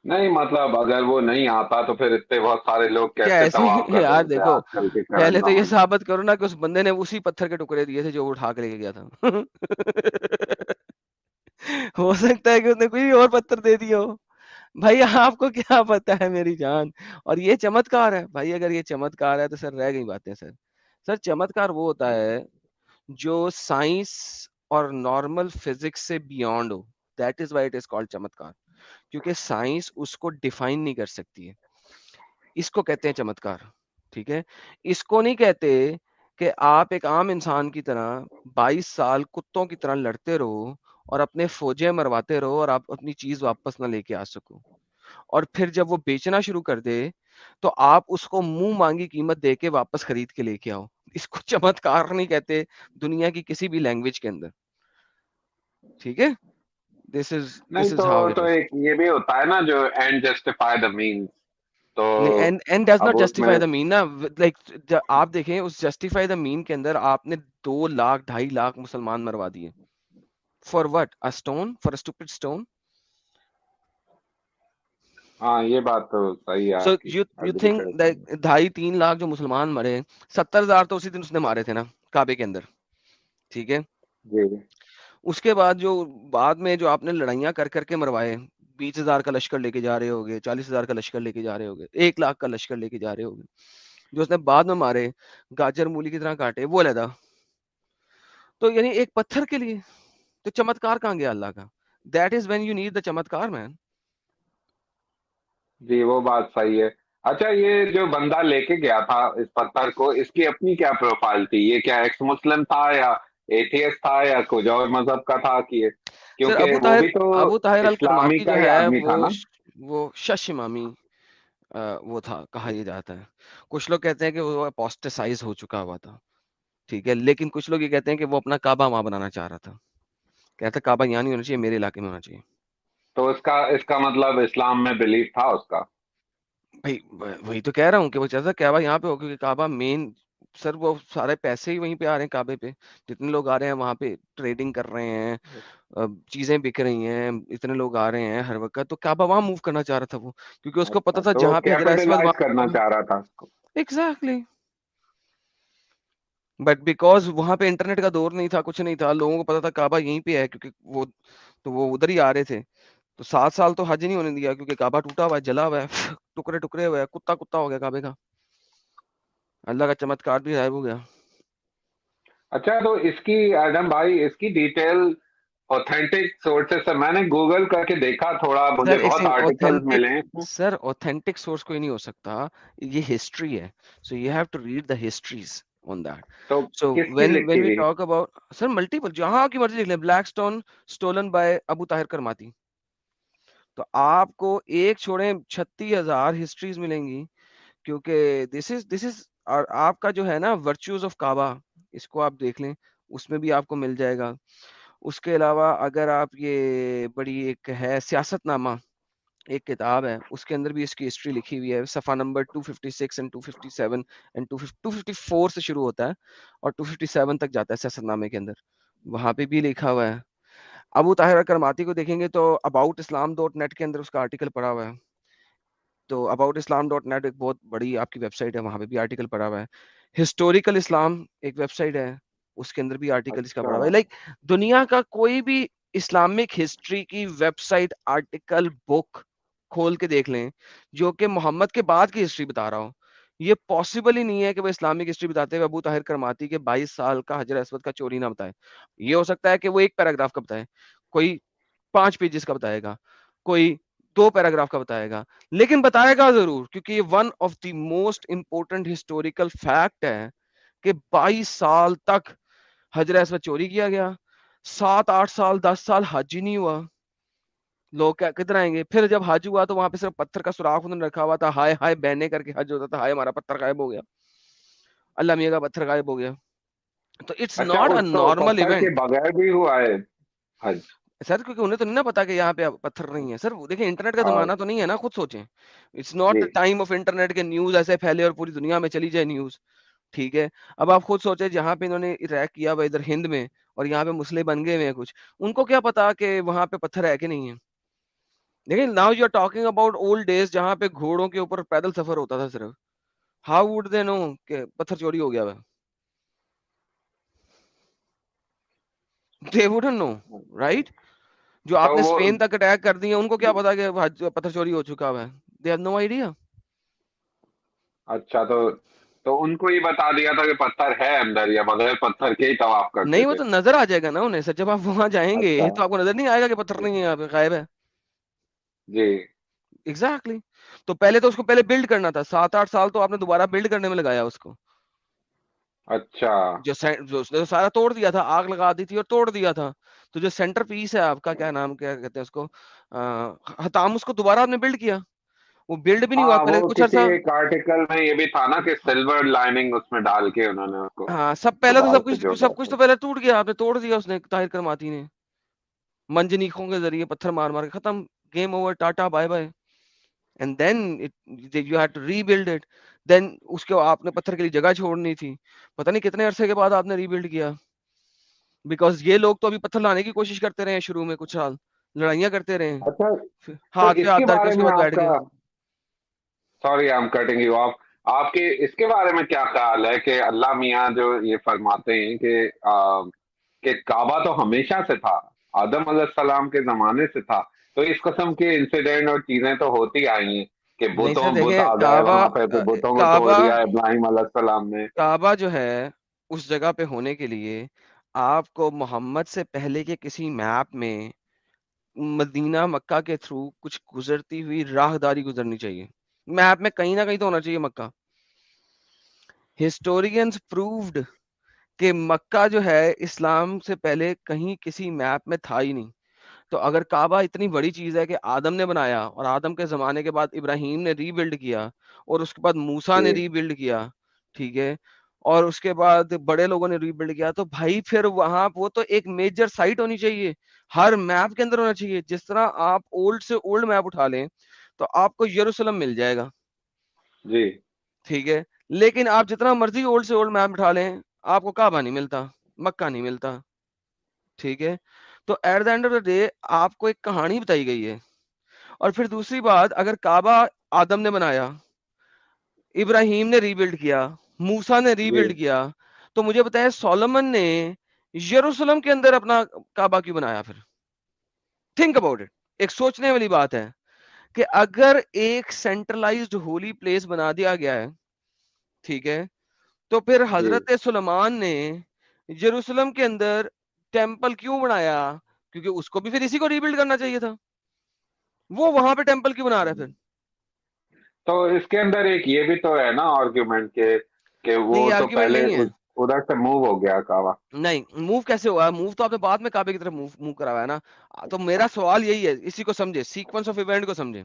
नहीं मतलब अगर वो नहीं आता तो फिर इतने बहुत सारे लोग क्या कैसे ऐसे तवाफ कर यार रहे थे देखो, आजकल के करंट पहले तो ये जमाने में। साबित करो ना कि उस बंदे ने उसी पत्थर के टुकड़े दिए थे जो वो उठा के लेके गया था। हो सकता है कि उसने कोई और पत्थर दे दिया हो। भाई आपको क्या पता है मेरी जान? और ये चमत्कार है भाई? अगर ये चमत्कार है तो सर रह गई बातें सर। सर चमत्कार वो होता है जो साइंस और नॉर्मल फिजिक्स से बियॉन्ड हो। That is why it is called चमत्कार। क्योंकि साइंस उसको डिफाइन नहीं कर सकती है, इसको कहते हैं चमत्कार। ठीक है? इसको नहीं कहते कि आप एक आम इंसान की तरह 22 साल कुत्तों की तरह लड़ते रहो और अपने फौजें मरवाते रहो और आप अपनी चीज वापस ना लेके आ सको, और फिर जब वो बेचना शुरू कर दे तो आप उसको मुंह मांगी कीमत दे के वापस खरीद के लेके आओ। इसको चमत्कार नहीं कहते दुनिया की किसी भी लैंग्वेज के अंदर। ठीक है? दिस इज नहीं दिस इज हाउ इट तो इज। एक ये भी होता है ना जो एंड जस्टिफाई द मीन्स। तो नहीं, एंड डज अब नॉट उसमें जस्टिफाई द मीन ना। लाइक आप देखें उस जस्टिफाई द मीन के अंदर आपने 2 लाख 2.5 लाख मुसलमान मरवा दिए। For what? A stone? For a stupid stone? हाँ, ये बात तो सही है सो आपकी, यू एग्री थिंक करता हूँ। दैट 2.5-3 लाख जो मुसलमान मरे, 70,000 तो उसी दिन उसने मारे थे ना काबे के अंदर, ठीक है। जी। उसके बाद जो आपने लड़ाइयाँ कर करके मरवाए, 20,000 का लश्कर लेके जा रहे होगे, 40,000 का लश्कर लेके जा रहे होगे, 1 लाख का लश्कर लेके जा रहे होगे, जो उसने बाद में मारे, गाजर मूली की तरह काटे, वो अलहदा। तो यानी एक पत्थर के लिए तो चमत्कार कहाँ गया अल्लाह का? That is when you need the चमत्कार मैन। जी, वो बात सही है। अच्छा, ये जो बंदा लेके गया था इस पत्थर को, इसकी अपनी क्या प्रोफाइल थी? ये क्या एक्स मुस्लिम था, या एथियस्ट था, या कुछ और मजहब का था कि सर क्योंकि वो भी तो अबू ताहिर अल इस्लामी करमाती का जो ही है आदमी था ना? वो शश इमामी वो था, कहा ये जाता है। कुछ लोग कहते हैं कि वो अपोस्टेसाइज हो चुका हुआ था, ठीक है, लेकिन कुछ लोग ये कहते हैं कि वो अपना काबा वहां बनाना चाह रहा था। कहता काबा यहाँ नहीं होना चाहिए, मेरे इलाके में होना चाहिए। तो इसका इसका मतलब इस्लाम में बिलीफ था उसका? भाई वही तो कह रहा हूँ कि वो चाहता काबा यहाँ पे हो, क्योंकि काबा मेन, सर वो सारे पैसे ही वहीं पे आ रहे हैं काबे पे। जितने लोग आ रहे हैं वहां पे ट्रेडिंग कर रहे हैं, चीजें बिक रही हैं, इतने लोग आ रहे हैं हर वक्त, तो काबा वहां मूव करना चाह रहा था वो, क्योंकि उसको पता अच्छा, था तो वो जहां पे हजर असवद कैपिटलाइज करना वहां। चाह रहा था उसको। एग्जैक्टली। बट बिकॉज वहां पे इंटरनेट का दौर नहीं था, कुछ नहीं था, लोगों को पता था काबा यहीं पे है, क्योंकि वो उधर ही आ रहे थे। तो 7 साल तो हज ही नहीं होने दिया, क्योंकि काबा टूटा हुआ है, जला हुआ है, टुकड़े टुकड़े हुए है, कुत्ता कुत्ता हो गया काबे का। अल्लाह का चमत्कार भी गायब हो गया। अच्छा, तो इसकी, एडम भाई, इसकी डिटेल ऑथेंटिक सोर्सेस से मैंने गूगल करके देखा थोड़ा, मुझे सर बहुत इसे आर्टिकल्स ऑथेंटिक, मिले हैं। सर ऑथेंटिक सोर्स कोई नहीं हो सकता, ये हिस्ट्री है। So you have to read the histories on that. तो सो किसकी व्हेन लिखी व्हेन वी हुई? टॉक अबाउट, सर मल्टीपल, जहां की मर्जी लिख लें, black stone stolen by Abu Tahir Qarmati, तो आपको एक छोड़े 36,000 हिस्ट्रीज मिलेंगी, क्योंकि दिस इज और आपका जो है ना वर्च्यूज ऑफ काबा, इसको आप देख लें, उसमें भी आपको मिल जाएगा। उसके अलावा अगर आप ये बड़ी एक है सियासतनामा, एक किताब है, उसके अंदर भी इसकी हिस्ट्री लिखी हुई है, सफ़ा नंबर 256 एंड 257 एंड 254 से शुरू होता है और 257 तक जाता है सियासतनामे के अंदर, वहां पे भी लिखा हुआ है। अबू ताहिर करमाती को देखेंगे तो अबाउट इस्लाम डॉट नेट के अंदर उसका आर्टिकल पड़ा हुआ है। तो अबाउट इस्लाम डॉट नेट एक बहुत बड़ी आपकी वेबसाइट है, वहां पे भी आर्टिकल पड़ा हुआ है। हिस्टोरिकल इस्लाम एक वेबसाइट है, उसके अंदर भी आर्टिकल इसका अच्छा। पड़ा हुआ है। लाइक दुनिया का कोई भी इस्लामिक हिस्ट्री की वेबसाइट, आर्टिकल, बुक खोल के देख लें जो कि मोहम्मद के बाद की हिस्ट्री बता रहा हो, ये पॉसिबल ही नहीं है कि वो इस्लामिक हिस्ट्री बताते हुए अबू ताहिर करमाती के 22 साल का हजर असवद का चोरी ना बताए। ये हो सकता है कि वो एक पैराग्राफ का बताए, कोई 5 पेजेस का बताएगा, कोई 2 पैराग्राफ का बताएगा, लेकिन बताएगा जरूर, क्योंकि ये one of the most important historical fact है कि 22 साल तक हजर असवद चोरी किया गया, 7-8 साल 10 साल हज ही नहीं हुआ। लोग क्या किधर आएंगे? फिर जब हज हुआ तो वहां पे सिर्फ पत्थर का सुराख उन्होंने रखा हुआ था, हाय हाय बहने करके हज होता था, हाय हमारा पत्थर गायब हो गया, अल्लाह मियाँ का पत्थर गायब हो गया। तो इट्स अच्छा, नॉट अ उस तो नॉर्मल पत्थर के इवेंट। बगैर भी हुआ है हज? सर क्योंकि उन्हें तो नहीं ना पता कि यहाँ पे अब पत्थर नहीं है। सर देखिए इंटरनेट का और जमाना तो नहीं है ना, खुद सोचें। इट्स नॉट जी। द टाइम ऑफ इंटरनेट के न्यूज ऐसे फैले और पूरी दुनिया में चली जाए न्यूज, ठीक है। अब आप खुद सोचे, जहाँ पे इन्होंने रैक किया हुआ इधर हिंद में और यहाँ पे मुस्लिम बन गए हुए हैं कुछ, उनको क्या पता कि वहां पे पत्थर है कि नहीं है। लेकिन now you are talking about old days जहाँ पे घोड़ों के ऊपर पैदल सफर होता था सिर्फ, हाउ वुड दे नो कि पत्थर चोरी हो गया है? They wouldn't know, right. जो तो आपने वो, स्पेन तक अटैक कर दिए, उनको क्या पता कि पत्थर चोरी हो चुका है? They have no idea. अच्छा, तो उनको ये बता दिया था कि पत्थर है अंदर, या बगैर पत्थर के ही तवाफ करते नहीं, वो थे? तो नजर आ जाएगा ना उन्हें सर, जब आप वहां जाएंगे अच्छा। तो आपको नजर नहीं आएगा कि पत्थर नहीं है, यहाँ पे गायब है। जी। Exactly exactly। तो पहले तो उसको पहले बिल्ड करना था, 7-8 साल तो आपने दोबारा बिल्ड करने में लगाया उसको। अच्छा। जो उसने तो सारा तोड़ दिया था, आग लगा दी थी और तोड़ दिया था। तो जो सेंटर पीस है आपका, क्या नाम क्या कहते हैं उसको, हताम, उसको दोबारा आपने बिल्ड किया। वो बिल्ड भी नहीं हुआ हाँ, पहले वो कुछ किसी अर्सा। एक आर्टिकल में ये भी था ना कि सिल्वर लाइनिंग उसमें डाल के उन्होंने उसको हाँ, सब पहले तो दोबारा से जोड़ा सब कुछ था। तो पहले टूट गया, आपने तोड़ दिया, उसने ताहिर करमाती ने मंजनीकों के जरिए पत्थर मार मार के खत्म, game over, tata bye bye. And then it you had to rebuild it. Then उसके आपने पत्थर के लिए जगह छोड़नी थी, पता नहीं कितने अरसे के बाद आपने रीबिल्ड किया, बिकॉज ये लोग तो अभी पत्थर लाने की कोशिश करते रहे शुरू में कुछ साल, लड़ाइयां करते रहे, अच्छा, हाथ तो पे हाथ इसके धर के बारे उसके में बाद बैठ आपका, गए। Sorry I am cutting you of, आपके इसके बारे में क्या ख्याल है कि अल्लाह मियाँ जो ये फरमाते हैं कि काबा तो हमेशा से था, आदम अलैहिस्सलाम के जमाने से था, तो इस किस्म के इंसिडेंट और चीजें तो होती आई हैं कि नहीं सर बुत देखें, आ गए काबा वहां पे, तो बुतों को तोड़ काबा दिया इब्राहिम अलैहिस्सलाम ने। काबा जो है उस जगह पे होने के लिए आपको मोहम्मद से पहले के किसी मैप में मदीना मक्का के थ्रू कुछ गुजरती हुई राहदारी गुजरनी चाहिए। मैप में कहीं ना कहीं तो होना चाहिए मक्का। हिस्टोरियंस प्रूव्ड कि मक्का जो है इस्लाम से पहले कहीं किसी मैप में था ही नहीं। तो अगर काबा इतनी बड़ी चीज है कि आदम ने बनाया और आदम के जमाने के बाद इब्राहिम ने रीबिल्ड किया और उसके बाद मूसा ने जी रीबिल्ड किया, ठीक है, और उसके बाद बड़े लोगों ने रीबिल्ड किया, तो भाई फिर वहां वो तो एक मेजर साइट होनी चाहिए, हर मैप के अंदर होना चाहिए। जिस तरह आप ओल्ड से ओल्ड मैप उठा लें तो आपको यरूशलेम मिल जाएगा, जी ठीक है, लेकिन आप जितना मर्जी ओल्ड से ओल्ड मैप उठा लें आपको काबा नहीं मिलता, मक्का नहीं मिलता, ठीक है। तो at the end of the day आपको एक कहानी बताई गई है। और फिर दूसरी बात, अगर काबा आदम ने बनाया, इब्राहिम ने रीबिल्ड किया, मूसा ने जी रीबिल्ड किया, तो मुझे बताया सोलोमन ने यरूशलेम के अंदर अपना काबा क्यों बनाया फिर? Think about it. एक सोचने वाली बात है कि अगर एक सेंट्रलाइज्ड होली प्लेस बना दिया गया है, ठीक है, तो फिर जी हजरत सुलेमान ने यरूशलेम के अंदर टेंपल क्यों बनाया? क्योंकि उसको भी फिर इसी को रीबिल्ड करना चाहिए था, वो वहां पे टेंपल क्यों बना रहा है फिर? तो इसके अंदर एक ये भी तो है ना आर्ग्यूमेंट के कि नहीं, वो ये तो आर्ग्यूमेंट पहले नहीं है। उधर से मूव हो गया काबा। नहीं, मूव कैसे हुआ? मूव तो आपने बाद में काबे की तरफ मूव मूव कराया ना। तो मेरा सवाल यही है, इसी को समझे, सीक्वेंस ऑफ इवेंट को समझे।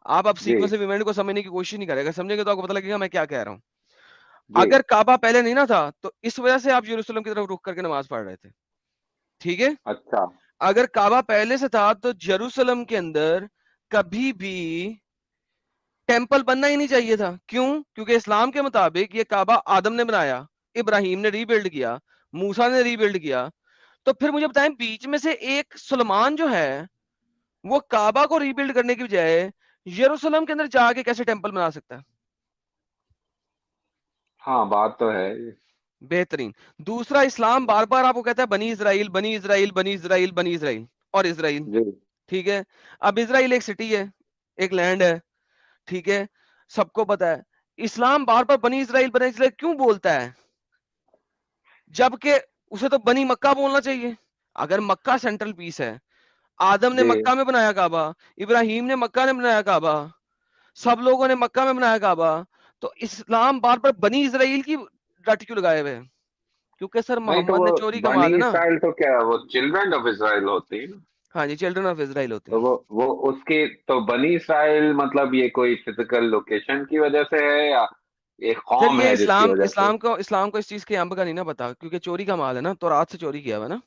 आप अब जी सीक्वेंस ऑफ इवेंट को समझने की कोशिश नहीं करेगा, समझेंगे तो आपको पता लगेगा मैं क्या कह रहा हूँ। जी अगर काबा पहले नहीं ना था तो इस वजह से आप यरूशलेम की तरफ रुख करके नमाज पढ़ रहे थे, ठीक है। अच्छा अगर काबा पहले से था तो यरूशलेम के अंदर कभी भी टेंपल बनना ही नहीं चाहिए था। क्यों? क्योंकि इस्लाम के मुताबिक ये काबा आदम ने बनाया, इब्राहिम ने रीबिल्ड किया, मूसा ने रीबिल्ड किया। तो फिर मुझे बताएं, बीच में से एक सुलेमान जो है वो काबा को रीबिल्ड करने की बजाय यरूशलेम के अंदर जाके कैसे टेंपल बना सकता है? हाँ बात तो है ये। बेहतरीन। दूसरा, इस्लाम बार बार आपको कहता है बनी इजराइल, बनी इजराइल, बनी इजराइल, बनी इजराइल और इजराइल, जी ठीक है। अब इजराइल एक सिटी है, एक लैंड है, ठीक है, सबको पता है। इस्लाम बार बार बनी इजराइल क्यों बोलता है, जबकि उसे तो बनी मक्का बोलना चाहिए? अगर मक्का सेंट्रल पीस है, आदम ने जी मक्का में बनाया काबा, इब्राहिम ने मक्का में बनाया काबा, सब लोगों ने मक्का में बनाया काबा, तो इस्लाम बार बार बनी इजराइल की रट क्यों लगाए हुए हैं? क्योंकि सर नहीं तो मोहम्मद वो ने चोरी का बनी माल है ना। इसराइल तो क्या है, वो चिल्ड्रन ऑफ इसराइल होती है ना। हाँ जी, चिल्ड्रन ऑफ इजराइल होते तो हैं। वो उसकी तो बनी इसराइल मतलब ये कोई फिजिकल लोकेशन की वजह से है या एक सर कौम ये है जिसकी इस्लाम वजह से? इस्लाम को इस चीज के अंब का नहीं ना पता, क्योंकि चोरी का माल है ना, तो रात से चोरी किया हुआ है ना।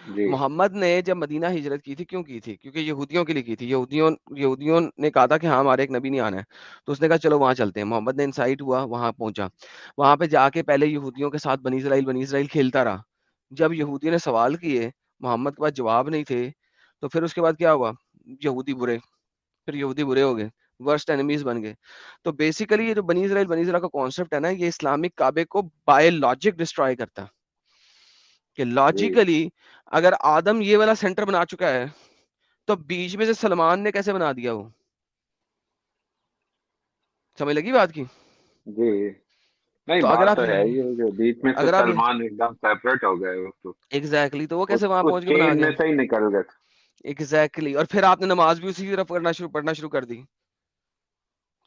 जी मोहम्मद ने जब मदीना हिजरत की थी, क्यों की थी? क्योंकि यहूदियों के लिए की थी। यहूदियों यहूदियों ने कहा था कि हाँ हमारे एक नबी नहीं आना है, तो उसने कहा चलो वहां चलते हैं। मोहम्मद ने इंसाइट हुआ, वहां पहुंचा, वहां पे जाके पहले यहूदियों के साथ बनी इसराइल खेलता रहा। जब यहूदियों ने सवाल किए, मोहम्मद के पास जवाब नहीं थे, तो फिर उसके बाद क्या हुआ? यहूदी बुरे, फिर यहूदी बुरे हो गए, वर्स्ट एनिमीज बन गए। तो बेसिकली ये जो बनी इसराइल का कॉन्सेप्ट है ना, ये इस्लामिक काबे को बाय लॉजिक डिस्ट्रॉय करता है। कि जी लॉजिकली अगर आदम ये वाला सेंटर बना चुका है, तो बीच में से सलमान ने कैसे बना दिया वो? समझ लगी बात की? जी नहीं तो अगर बात आप तो है, ये जो बीच में से अगर आप सलमान एकदम सेपरेट हो गए वो तो एग्जैक्टली तो वो कैसे वहां उस पहुंच के बना चेन में दिया? से ही निकल गए। एग्जैक्टली और फिर आपने नमाज भी उसी की तरफ पढ़ना शुरू कर दी,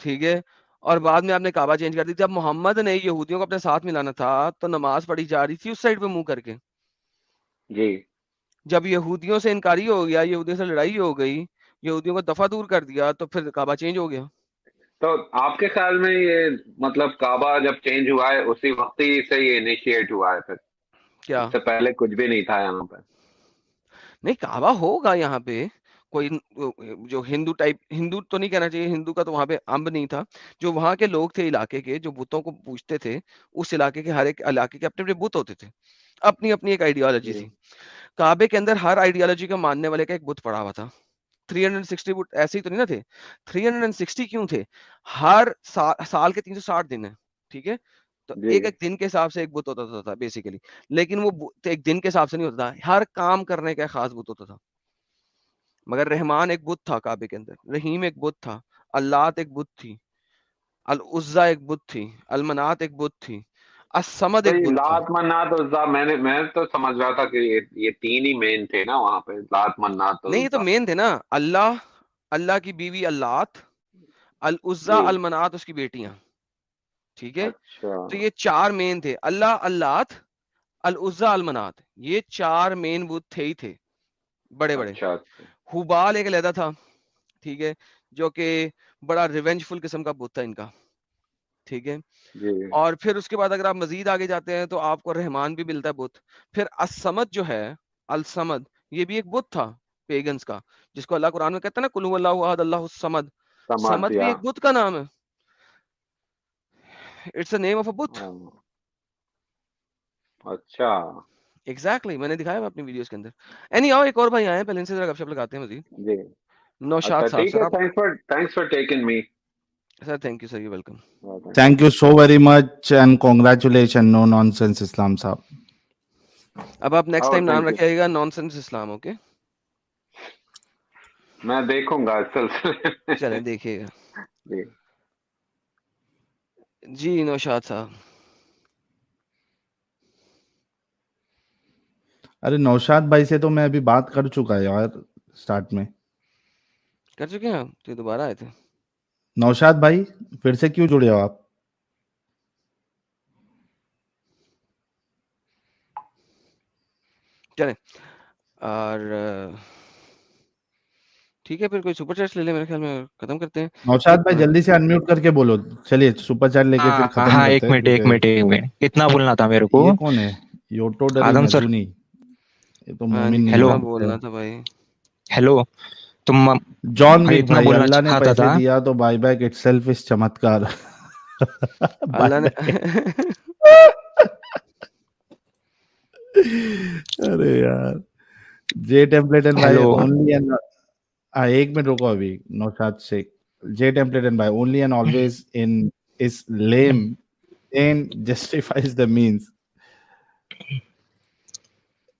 ठीक है। और बाद में आपने काबा चेंज कर दी। जब मोहम्मद ने यहूदियों को अपने साथ मिलाना था तो नमाज पढ़ी जा रही थी उस साइड पे मुंह करके। जी जब यहूदियों से इनकारी हो गया, यहूदियों से लड़ाई हो गई, यहूदियों को दफा दूर कर दिया, तो फिर काबा चेंज हो गया। तो आपके ख्याल में ये मतलब काबा जब चेंज हुआ है उसी वक्त ही से ये इनिशिएट हुआ है फिर, क्या? इससे पहले कुछ भी नहीं था यहाँ पर? नहीं, काबा होगा यहाँ पे कोई जो हिंदू टाइप, हिंदू तो नहीं कहना चाहिए, हिंदू का तो वहां पे अंब नहीं था। जो वहां के लोग थे इलाके के, जो बुतों को पूजते थे, उस इलाके के हर एक इलाके के अपने अपने बुत होते थे, अपनी अपनी एक आइडियोलॉजी जी थी। काबे के अंदर हर आइडियोलॉजी का मानने वाले का एक बुत पड़ा हुआ था। 360 बुत ऐसे ही तो नहीं ना थे, 360 क्यों थे? हर साल के 360 दिन है, ठीक है, तो जी एक एक दिन के हिसाब से एक बुत होता था बेसिकली, लेकिन वो एक दिन के हिसाब से नहीं होता था, हर काम करने का खास बुत होता था। मगर रहमान एक बुत था काबे के अंदर, रहीम एक बुत था, अल्लात एक बुत थी, अल उज्जा एक बुत थी, अलमनात एक बुत थी, असमद तो एक ये बुत था। लात मन्नात उज्जा, मैं तो समझ रहा था कि ये तीन ही मेन थे ना वहां पे, लात मन्नात और नहीं, ये तो उज्जा। मेन थे ना, अल्लाह, अल्लाह की बीवी अल्लात, अल उज्जा जी, अल मनात उसकी बेटियां, ठीक है। अच्छा तो ये चार मेन थे, अल्लाह, अल्लात, अल उज्जा, अल मनात, ये चार मेन बुत थे ही थे, बड़े बड़े। अच्छा अच्छा। हुबाल एक लहदा था, ठीक है, जो कि बड़ा रिवेंजफुल किस्म का बुत था इनका, ठीक है। जी और फिर उसके बाद अगर आप मजीद आगे जाते हैं तो आपको रहमान भी मिलता है बुत। फिर असमद जो है, अल समद, ये भी एक बुत था पेगन्स का, जिसको अल्लाह कुरान में कहता है ना, कुल हुवल्लाहु अहद अल्लाहु समद। समझ समद भी दिया। एक बुत का नाम है, it's a name of a बुत। हाँ, अच्छा। एग्जैक्टली, मैंने दिखाया हुआ अपनी वीडियोस के अंदर। एनी आओ, एक और भाई आए हैं, पहले इनसे जरा गपशप लगाते हैं मजीद। जी, नौशाद अच्छा साहब, ठीक सर है, आप। Thanks for taking me. Sir thank you sir, you welcome. Thank you so very much and congratulation, no nonsense Islam साहब। अब आप नेक्स्ट ओह टाइम नाम थैंक यू, रखिएगा नॉनसेंस इस्लाम, ओके? मैं देखूंगा इस सिलसिले में। चलें देखिएगा। जी जी नौशाद साहब। अरे नौशाद भाई से तो मैं अभी बात कर चुका है यार, स्टार्ट में। कर चुके हैं आप? तो ये दोबारा आए थे। नौशाद भाई फिर से क्यों जुड़े हो आप? चलें, और ठीक है, फिर कोई सुपर चैट्स ले ले, मेरे ख्याल में खत्म करते हैं। नौशाद एक भाई जल्दी से अनम्यूट करके बोलो, चलिए सुपर चैट लेके फिर हाँ खत्म हाँ, करते एक हैं मिनट एक क्योंकि मिनट एक मिनट, इतना बोलना था मेरे को। ये कौन है? योटोडरी आदम सर, मजूनी, ये तो हाँ मोमिन जी, नहीं हेलो कितना है। बोलना था भाई? हेलो। तुम जॉन भाई विक इतना भाई, बोलना अल्लाह ने चाहता पैसे था। दिया तो बायबैक इटसेल्फ इज चमत्कार। अल्लाह ने बायबैक। अरे यार, जे टेम्पलेटन भाई हेलो। ओनली एंड, एक मिनट रुको अभी। नौशाद शेख, जे टेम्पलेटन भाई only and always in is lame and justifies the means.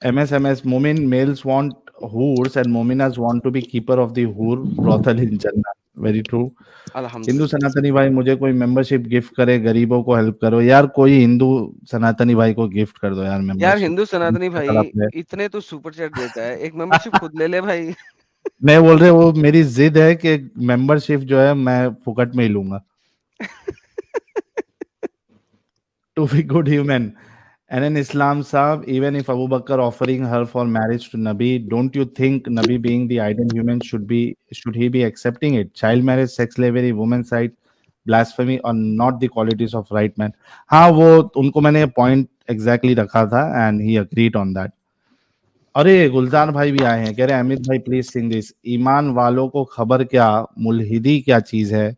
MSMS, Momin males want whores and Mominas want to be keeper of the whore brothel in Jannah. Very true. Hindu अल्हम्दुलिल्लाह। सनातनी भाई मुझे कोई membership gift करे, गरीबों को help करो यार, कोई हिंदू सनातनी भाई को गिफ्ट कर दो यार यार मेंबरशिप। हिंदू सनातनी भाई तड़प है। इतने तो सुपर चैट देता है, एक मेंबरशिप खुद ले ले भाई। मैं बोल रहे वो मेरी जिद है कि मेंबरशिप जो है मैं फुकट में ही लूंगा। To be good human. And in Islam, Saab, even if Abu Bakr offering her for marriage to Nabi, don't you think Nabi being the ideal human should he be accepting it? Child marriage, sex slavery, women's rights, blasphemy are not the qualities of right man. हाँ वो उनको मैंने point exactly रखा था and he agreed on that. अरे गुलजार भाई भी आए हैं, कह रहे हैं अमित भाई प्लीज सिंग दिस। ईमान वालों को खबर क्या मुल्हिदी क्या चीज है,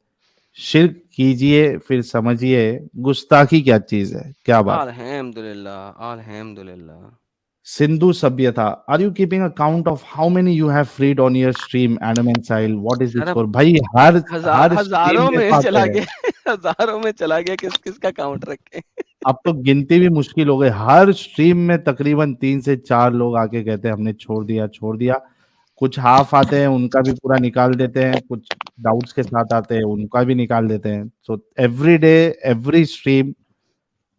शिर्क कीजिए फिर समझिए गुस्ताखी क्या चीज है। क्या बात। अल्हम्दुलिल्लाह, अल्हम्दुलिल्लाह। सिंधु सभ्यता, are you keeping a count of how many you have freed on your stream Adam and Sahil? What is sir this अब फॉर? भाई हर हर स्ट्रीम हजारों के में साथ चला है। गया। हजारों में चला गया, किस किस का काउंट रखे? अब तो गिनती भी मुश्किल हो गई, हर स्ट्रीम में तकरीबन 3 से 4 लोग आके कहते हैं हमने छोड़ दिया छोड़ दिया। कुछ हाफ आते हैं उनका भी पूरा निकाल देते हैं, कुछ डाउट्स के साथ आते हैं उनका भी निकाल देते हैं। So every day every stream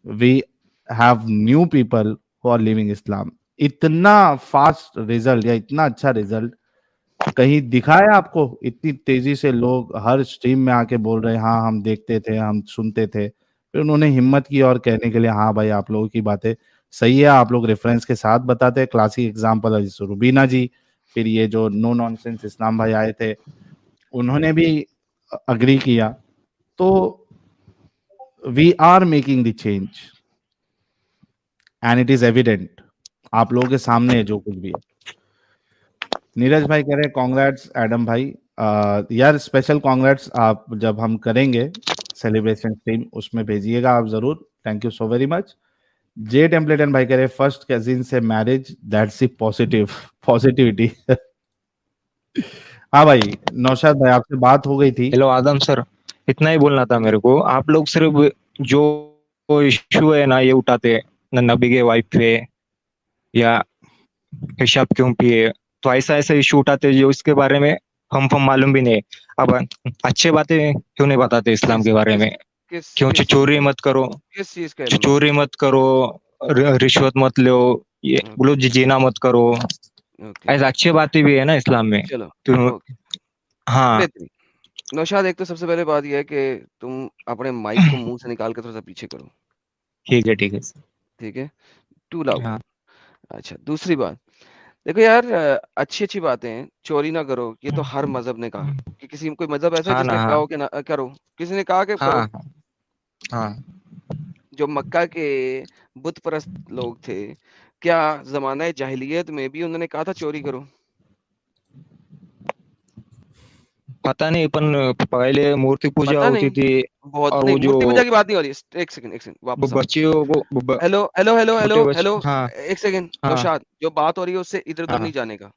we have new people who are leaving Islam. इतना फास्ट रिजल्ट या इतना अच्छा रिजल्ट कहीं दिखा है आपको? इतनी तेजी से लोग हर स्ट्रीम में आके बोल रहे हैं हाँ हम देखते थे हम सुनते थे। फिर उन्होंने हिम्मत की और कहने के लिए हाँ भाई आप लोगों की बातें सही है, आप लोग रेफरेंस के साथ बताते हैं। क्लासिक एग्जांपल है जैसे रुबीना जी, फिर ये जो नो नॉनसेंस इस्लाम भाई आए थे उन्होंने भी अग्री किया। तो we are making the change and it is evident, आप लोगों के सामने है जो कुछ भी है। नीरज भाई कह रहे हैं कॉन्ग्रेट्स एडम भाई। यार स्पेशल कॉन्ग्रेट्स आप जब हम करेंगे सेलिब्रेशन स्ट्रीम उसमें भेजिएगा आप जरूर। Thank you so very much. J Templeton भाई कह रहे फर्स्ट कजिन से मैरिज, दैट्स द पॉजिटिविटी। हाँ भाई, नौशाद भाई आपसे बात हो गई थी। हेलो आदम सर, इतना ही बोलना था मेरे को। आप लोग सिर्फ जो इश्यू है ना ये उठाते हैं, नबी के वाइफ पे या पेशाब क्यों पिए, तो ऐसा ऐसा इश्यू उठाते हैं जो इसके बारे में हम मालूम भी नहीं। अब अच्छे बातें क्यों नहीं बताते इस्लाम किस के बारे किस में? किस क्यों किस चीज चोरी का मत करो, किस चीज का इल्म चोरी मत करो, रिश्वत मत लो, ये बोलो जीना मत करो। ओके ऐसा अच्छी बातें भी है ना इस्लाम में। चलो तो ओके हाँ, बेहतरीन। नौशाद, एक तो सबसे पहले बात यह है कि तुम अपने माइक को मुंह से निकाल कर थोड़ा सा पीछे करो, ठीक है ठीक है सर। ठीक है? Too loud. हाँ अच्छा, दूसरी बात, देखो यार, अच्छी अच्छी बातें हैं, चोरी ना करो, ये तो हर मजहब ने कहा कि किसी कोई मजहब ऐसा है हाँ ना, जिसने कहा हाँ हो कि ना करो, किसी ने कहा कि करो। हाँ हाँ हाँ। जो मक्का के बुत परस्त लोग थे, क्या जमाना जाहिलियत में भी उन्होंने कहा था चोरी करो? पता नहीं, पर पहले मूर्ति पूजा पता होती नहीं, थी। बहुत और नहीं, वो जो मूर्ति पूजा की बात नहीं हो रही है। एक सेकंड वापस आओ। बच्चियों को हेलो हेलो हेलो हेलो छोटे बच्चे, हेलो, हाँ एक सेकंड हाँ नौशाद, जो बात हो रही है उससे इधर उधर नहीं हाँ जाने का,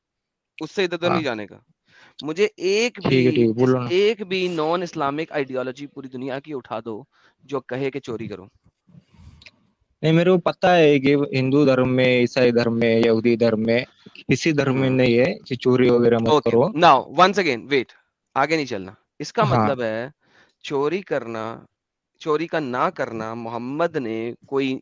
उससे इधर उधर नहीं हाँ। जाने का। मुझे ठीक है बोलो ना। एक भी नॉन इस्लामिक आइडियोलॉजी पूरी दुनिया की उठा दो जो कहे कि चोरी करो। नहीं, मेरे को पता है कि हिंदू धर्म में, ईसाई धर्म में, यहूदी धर्म में, किसी धर्म में नहीं है कि चोरी वगैरह मत ओके, करो। नाउ वंस अगेन वेट, आगे नहीं चलना। इसका हाँ मतलब है चोरी करना, चोरी का ना करना, मोहम्मद ने कोई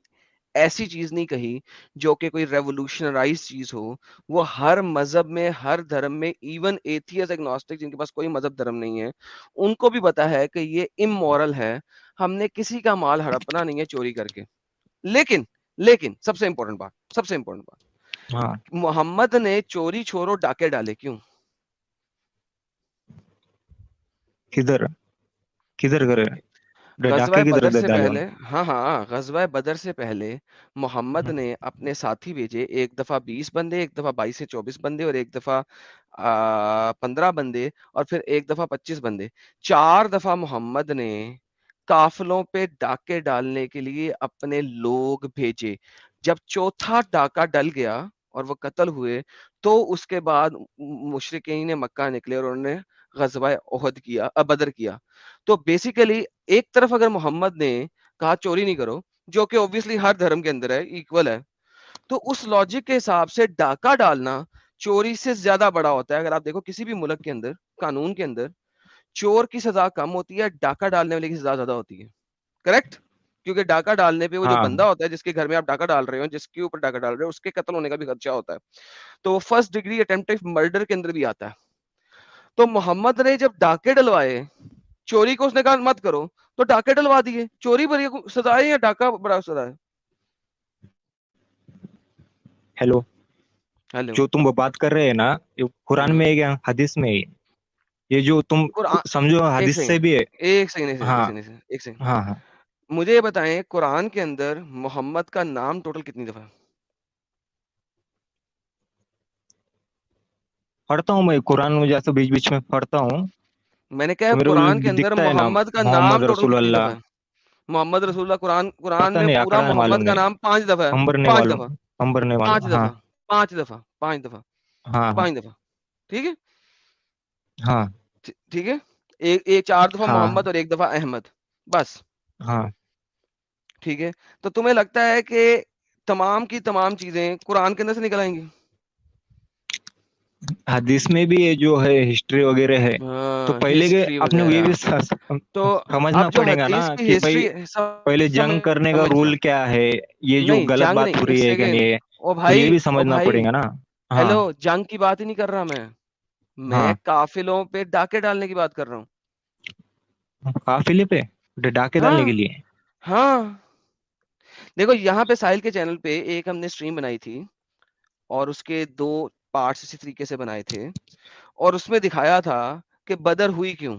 ऐसी चीज नहीं कही जो कि कोई रेवोल्यूशनराइज चीज हो। वो हर मजहब में, हर धर्म में, इवन एथियस एग्नोस्टिक जिनके पास कोई मजहब धर्म नहीं है, उनको भी पता है कि ये इमोरल है। हमने किसी का माल हड़पना नहीं है चोरी करके। लेकिन लेकिन सबसे इंपॉर्टेंट बात, हाँ। मोहम्मद ने चोरी छोरो डाके डाले क्यों? किधर किधर करे? गजवा डाके किधर बदर दे से डाले पहले, उन्हें? हाँ हाँ, गजवा बदर से पहले मोहम्मद ने अपने साथी भेजे, एक दफा 20 बंदे, एक दफा 22 से 24 बंदे, और एक दफा 15 बंदे, और फिर एक दफा 25 बंदे। 4 दफा मोहम्मद ने काफिलों पे डाके डालने के लिए अपने लोग भेजे। जब चौथा डाका डल गया और वो कत्ल हुए, तो उसके बाद मुशरिकीन ने मक्का निकले और उन्होंने गजवा ओहद किया, बदर किया। तो बेसिकली एक तरफ अगर मोहम्मद ने कहा चोरी नहीं करो, जो कि ऑब्वियसली हर धर्म के अंदर है, इक्वल है, तो उस लॉजिक के हिसाब से डाका डालना चोरी से ज्यादा बड़ा होता है। अगर आप देखो किसी भी मुल्क के अंदर, कानून के अंदर चोर की सजा कम होती है, डाका डालने वाले की सजा ज्यादा होती है। करेक्ट? क्योंकि डाका डालने पे वो जो हाँ बंदा होता है जिसके घर में आप डाका डाल रहे हो, जिसके ऊपर डाका डाल रहे हो, उसके कत्ल होने का भी खर्चा होता है। तो वो फर्स्ट डिग्री अटेम्प्टेड मर्डर के अंदर भी आता है। तो मोहम्मद ने जब डाके डलवाए, चोरी को उसने कहा मत करो, तो डाके डलवा दिए। चोरी बड़ी सजा है या डाका बड़ा सजा है? Hello, hello. जो तुम बात कर रहे हैं ना, ये कुरान में है क्या हदीस में है? ये जो तुम कुरान, समझो एक हदीस से सेकंड भी है। एक सेकंड हाँ एक सेकंड, हाँ हाँ। मुझे ये बताएं कुरान के अंदर मोहम्मद का नाम टोटल कितनी दफा है? पढ़ता हूँ मैं कुरान में, जैसे बीच बीच में पढ़ता हूँ, मैंने कहा तो मेरे कुरान के को अंदर दिखता है ना, मोहम्मद का मोहम्मद नाम टोटल रसूल कितनी दफा अल्लाह। है? मोहम्मद रसूलुल्लाह, कुरान कुरान पता में नहीं, पूरा आंकड़ा नहीं मालूम मोहम्मद का नहीं। नाम 5 दफा है। अंबर नहीं पांच मालूम। दफा अंबर नहीं पांच मालूम, हाँ दफा पांच दफा पांच दफा हाँ हाँ 5 दफा। ठीक है, हाँ ठीक है। एक एक 4 दफा हाँ मोहम्मद और एक दफा अहमद, बस। हाँ। ठीक है, तो तुम्हें लगता है कि तमाम की तमाम चीजें कुरान के अंदर से निकल आएंगी? हदीस में भी ये जो है हिस्ट्री वगैरह है, तो हाँ, पहले के हिस्ट्री अपने को ये भी वगैरह। तो समझना अब जो पड़ेगा ना हदीस की कि भाई हिस्ट्री पहले जंग करने का समझ लो, रूल क्या है, ये जो नहीं गलत जंग बात नहीं, हो एक रही है कि सेकेंड, नहीं है, ओ तो ये भाई भी ओ समझना भाई, पड़ेगा ना। हेलो, हाँ जंग की बात ही नहीं कर रहा मैं हाँ। काफिलों पे डाके डालने की बात कर रहा हूँ। काफिले पे डाके डालने के हाँ लिए? हाँ, देखो यहाँ पे साहिल के चैनल पे एक हमने स्ट्रीम बनाई थी, और उसके 2 पार्ट्स इसी तरीके से बनाए थे, और उसमें दिखाया था कि बदर हुई क्यों।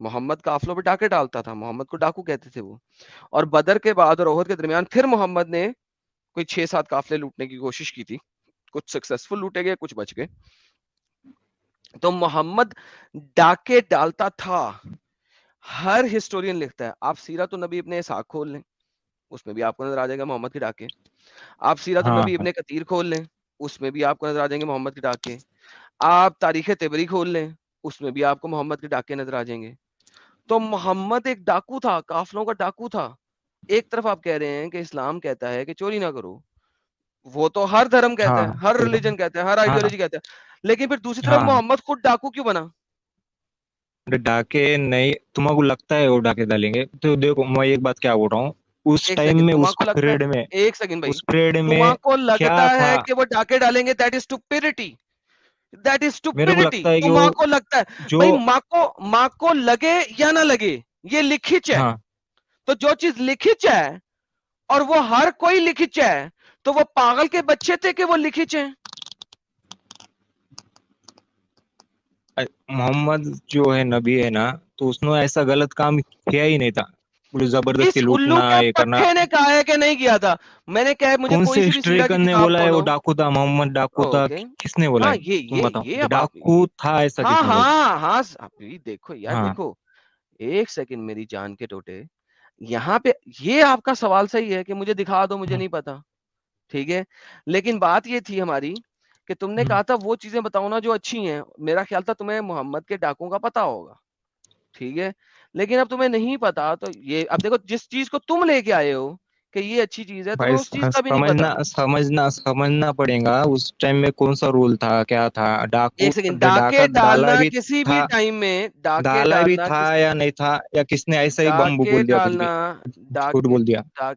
मोहम्मद काफिलों पे डाके डालता था, मोहम्मद को डाकू कहते थे वो। और बदर के बाद और ओहद के दरमियान फिर मोहम्मद ने कोई 6-7 काफिले लूटने की कोशिश की थी, कुछ सक्सेसफुल लूटे गए, कुछ बच गए। तो मोहम्मद डाके डालता था, हर हिस्टोरियन लिखता है। आप सीरत नबी इब्ने इसहाक खोल लें, उसमें भी आपको नजर आ जाएगा मोहम्मद के डाके। आप सीरतुन हाँ नबी इब्ने कतीर खोल लें, उसमें भी आपको नजर आ जाएंगे मोहम्मद के डाके। आप तारीख तिबरी खोल लें, उसमें भी आपको मोहम्मद के डाके नजर आ जाएंगे। तो मोहम्मद एक डाकू था, काफिलों का डाकू था। एक तरफ आप कह रहे हैं कि इस्लाम कहता है कि चोरी ना करो, वो तो हर धर्म कहता है, हाँ हर सही बात रिलीजन कहता है, हर है। हाँ आइडियोलॉजी कहता है, लेकिन फिर दूसरी तरफ हाँ मोहम्मद खुद डाकू क्यों बना? डाके नहीं, तुमको लगता है वो डाके डालेंगे? तो देखो मैं एक बात क्या बोल रहा हूँ, उस एक टाइम सेकंड, में उस तुम्हाको लगता है, पीरियड में, एक सेकंड भाई, उस पीरियड में तुम्हाको क्या लगता था? है कि वो डाके डालेंगे? That is stupidity, that is मेरे को स्टुपिडिटी। लगता है कि वो तुम्हाको लगता है जो, भाई, माँ को लगे या ना लगे, ये लिखित है। हाँ तो जो चीज लिखित है और वो हर कोई लिखित है, तो वो पागल के बच्चे थे कि वो लिखित है? मोहम्मद जो है नबी है ना, तो उसने ऐसा गलत काम किया ही नहीं था, बोले जबरदस्ती इस उल्लू लूटना के ये करना। पट्टे ने कहा है कि नहीं किया था? मैंने कहा है, मुझे कौन कोई से सी भी सीरा की हिस्ट्रिकन ने किताब बोला है वो खोलो। डाकू था, मोहम्मद डाकू था? ओके, किसने बोला हाँ, है? तुम ये बताओ, अब आप डाकू था ऐसा हाँ किसने बोला? हाँ हाँ, अभी देखो यार, हाँ देखो, एक सेकंड मेरी जान के टोटे, यहाँ पे ये आपका सवाल सही है कि मुझे दिखा दो, मुझे हम्म, नहीं पता, ठीक है। लेकिन बात ये थी हमारी कि तुमने हम्म, कहा था वो चीजें बताओ ना जो अच्छी हैं। मेरा ख्याल था तुम्हें मोहम्मद के डाकुओं का पता होगा, ठीक है। लेकिन अब तुम्हें नहीं पता, तो ये अब देखो, जिस चीज को तुम लेके आए हो कि ये अच्छी चीज है, भाई तुम्हें उस चीज का भी नहीं समझना पता। समझना समझना पड़ेगा उस टाइम में कौन सा रूल था, क्या था। डाकू एक सेकंड, डाके डाका डाला डालना भी किसी भी था, टाइम में, डाके डाला भी डालना था किस या नहीं था, या किसने ऐसा ही बम डाके बोल दिया कुछ डालना, भी, झूठ डाके बोल दिया? डाक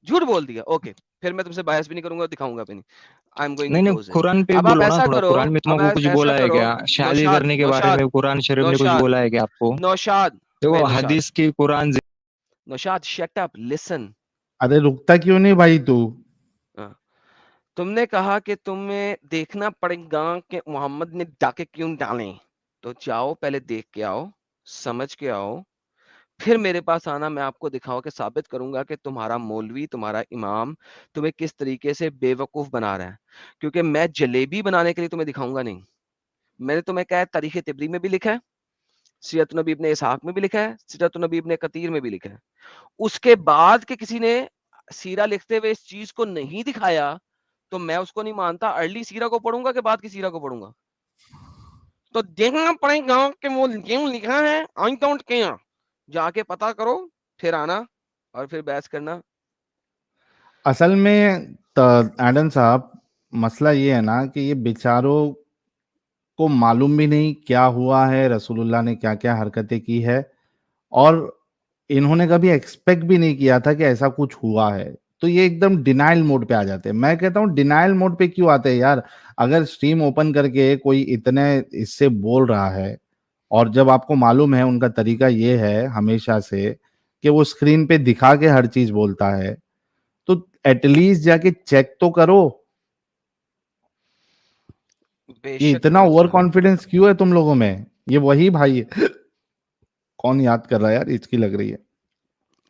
झूठ बोल दिया, ओके। फिर मैं तुमसे बहस भी नहीं करूंगा, दिखाऊंगा भी नहीं। आई एम गोइंग टू नहीं नहीं, क्लोज इट। कुरान पे अब आप बोलो ना ऐसा थोड़ा, करो, कुरान में अब तुमको कुछ ऐसा बोला है करो, क्या शादी नौशाद करने के बारे नौशाद में? कुरान शरीफ ने कुछ नौशाद बोला है क्या आपको? नौशाद देखो नौशाद हदीस की Quran Naushad, shut up, listen. अरे रुकता क्यों नहीं भाई तू? तुमने कहा कि तुम्हें देखना पड़ेगा कि मोहम्मद ने डाके क्यों डाले। तो जाओ, पहले देख के आओ, समझ के आओ, फिर मेरे पास आना, मैं आपको दिखाऊं कि साबित करूंगा कि तुम्हारा मौलवी, तुम्हारा इमाम तुम्हें किस तरीके से बेवकूफ बना रहा है। क्योंकि मैं जलेबी बनाने के लिए तुम्हें दिखाऊंगा नहीं। मैंने तुम्हें कहा है, तारीख तिबरी में भी लिखा है, सीरत नबी इब्ने इसहाक में भी लिखा है, सीरत नबी इब्ने कतीर में भी लिखा है। उसके बाद के किसी ने सीरा लिखते हुए इस चीज को नहीं दिखाया, तो मैं उसको नहीं मानता। अर्ली सीरा को पढ़ूंगा कि बाद की सीरा को पढ़ूंगा? तो देखना पड़ेगा कि वो क्यों लिखा है, आई डोंट केयर। जाके पता करो, फिर आना और फिर बहस करना। असल में एडम साहब, मसला ये है ना कि ये बेचारों को मालूम भी नहीं क्या हुआ है, रसूलुल्लाह ने क्या क्या हरकतें की है, और इन्होंने कभी एक्सपेक्ट भी नहीं किया था कि ऐसा कुछ हुआ है। तो ये एकदम डिनाइल मोड पे आ जाते हैं। मैं कहता हूँ डिनाइल मोड पे क्यों आते हैं यार? अगर स्ट्रीम ओपन करके कोई इतने इससे बोल रहा है, और जब आपको मालूम है उनका तरीका ये है हमेशा से कि वो स्क्रीन पे दिखा के हर चीज बोलता है, तो एटलीस्ट जाके चेक तो करो। ये बेशक इतना ओवर करूंगा। कॉन्फिडेंस क्यों है तुम लोगों में? ये वही भाई है। कौन याद कर रहा है यार? इसकी लग रही है।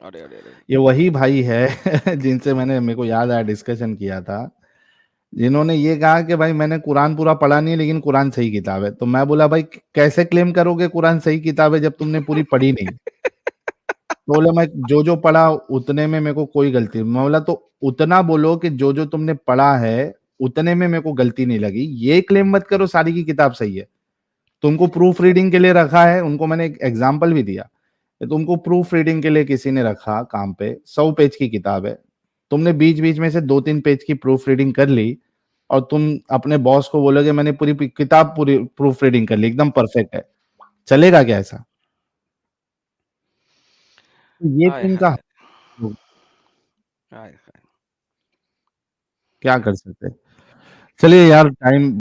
अरे अरे अरे, ये वही भाई है जिनसे मैंने, मेरे को याद आया, डिस्कशन किया था, जिन्होंने ये कहा कि भाई मैंने कुरान पूरा पढ़ा नहीं है लेकिन कुरान सही किताब है। तो मैं बोला भाई कैसे क्लेम करोगे कुरान सही किताब है जब तुमने पूरी पढ़ी नहीं? तो बोला मैं जो जो पढ़ा उतने में मेरे को कोई गलती। मैं बोला तो उतना बोलो कि जो जो तुमने पढ़ा है उतने में मेरे को गलती नहीं लगी। ये क्लेम मत करो सारी की किताब सही है। तुमको प्रूफ रीडिंग के लिए रखा है, उनको मैंने एक एग्जाम्पल भी दिया कि तुमको प्रूफ रीडिंग के लिए किसी ने रखा काम पे, 100 पेज की किताब है, तुमने बीच बीच में से 2-3 पेज की प्रूफ रीडिंग कर ली, और तुम अपने बॉस को बोलोगे मैंने पूरी किताब पूरी प्रूफ रीडिंग कर ली, एकदम परफेक्ट है, चलेगा क्या ऐसा? तो ये हाय तो इनका हाय हक, हाय हाय। क्या कर सकते हैं। चलिए यार, टाइम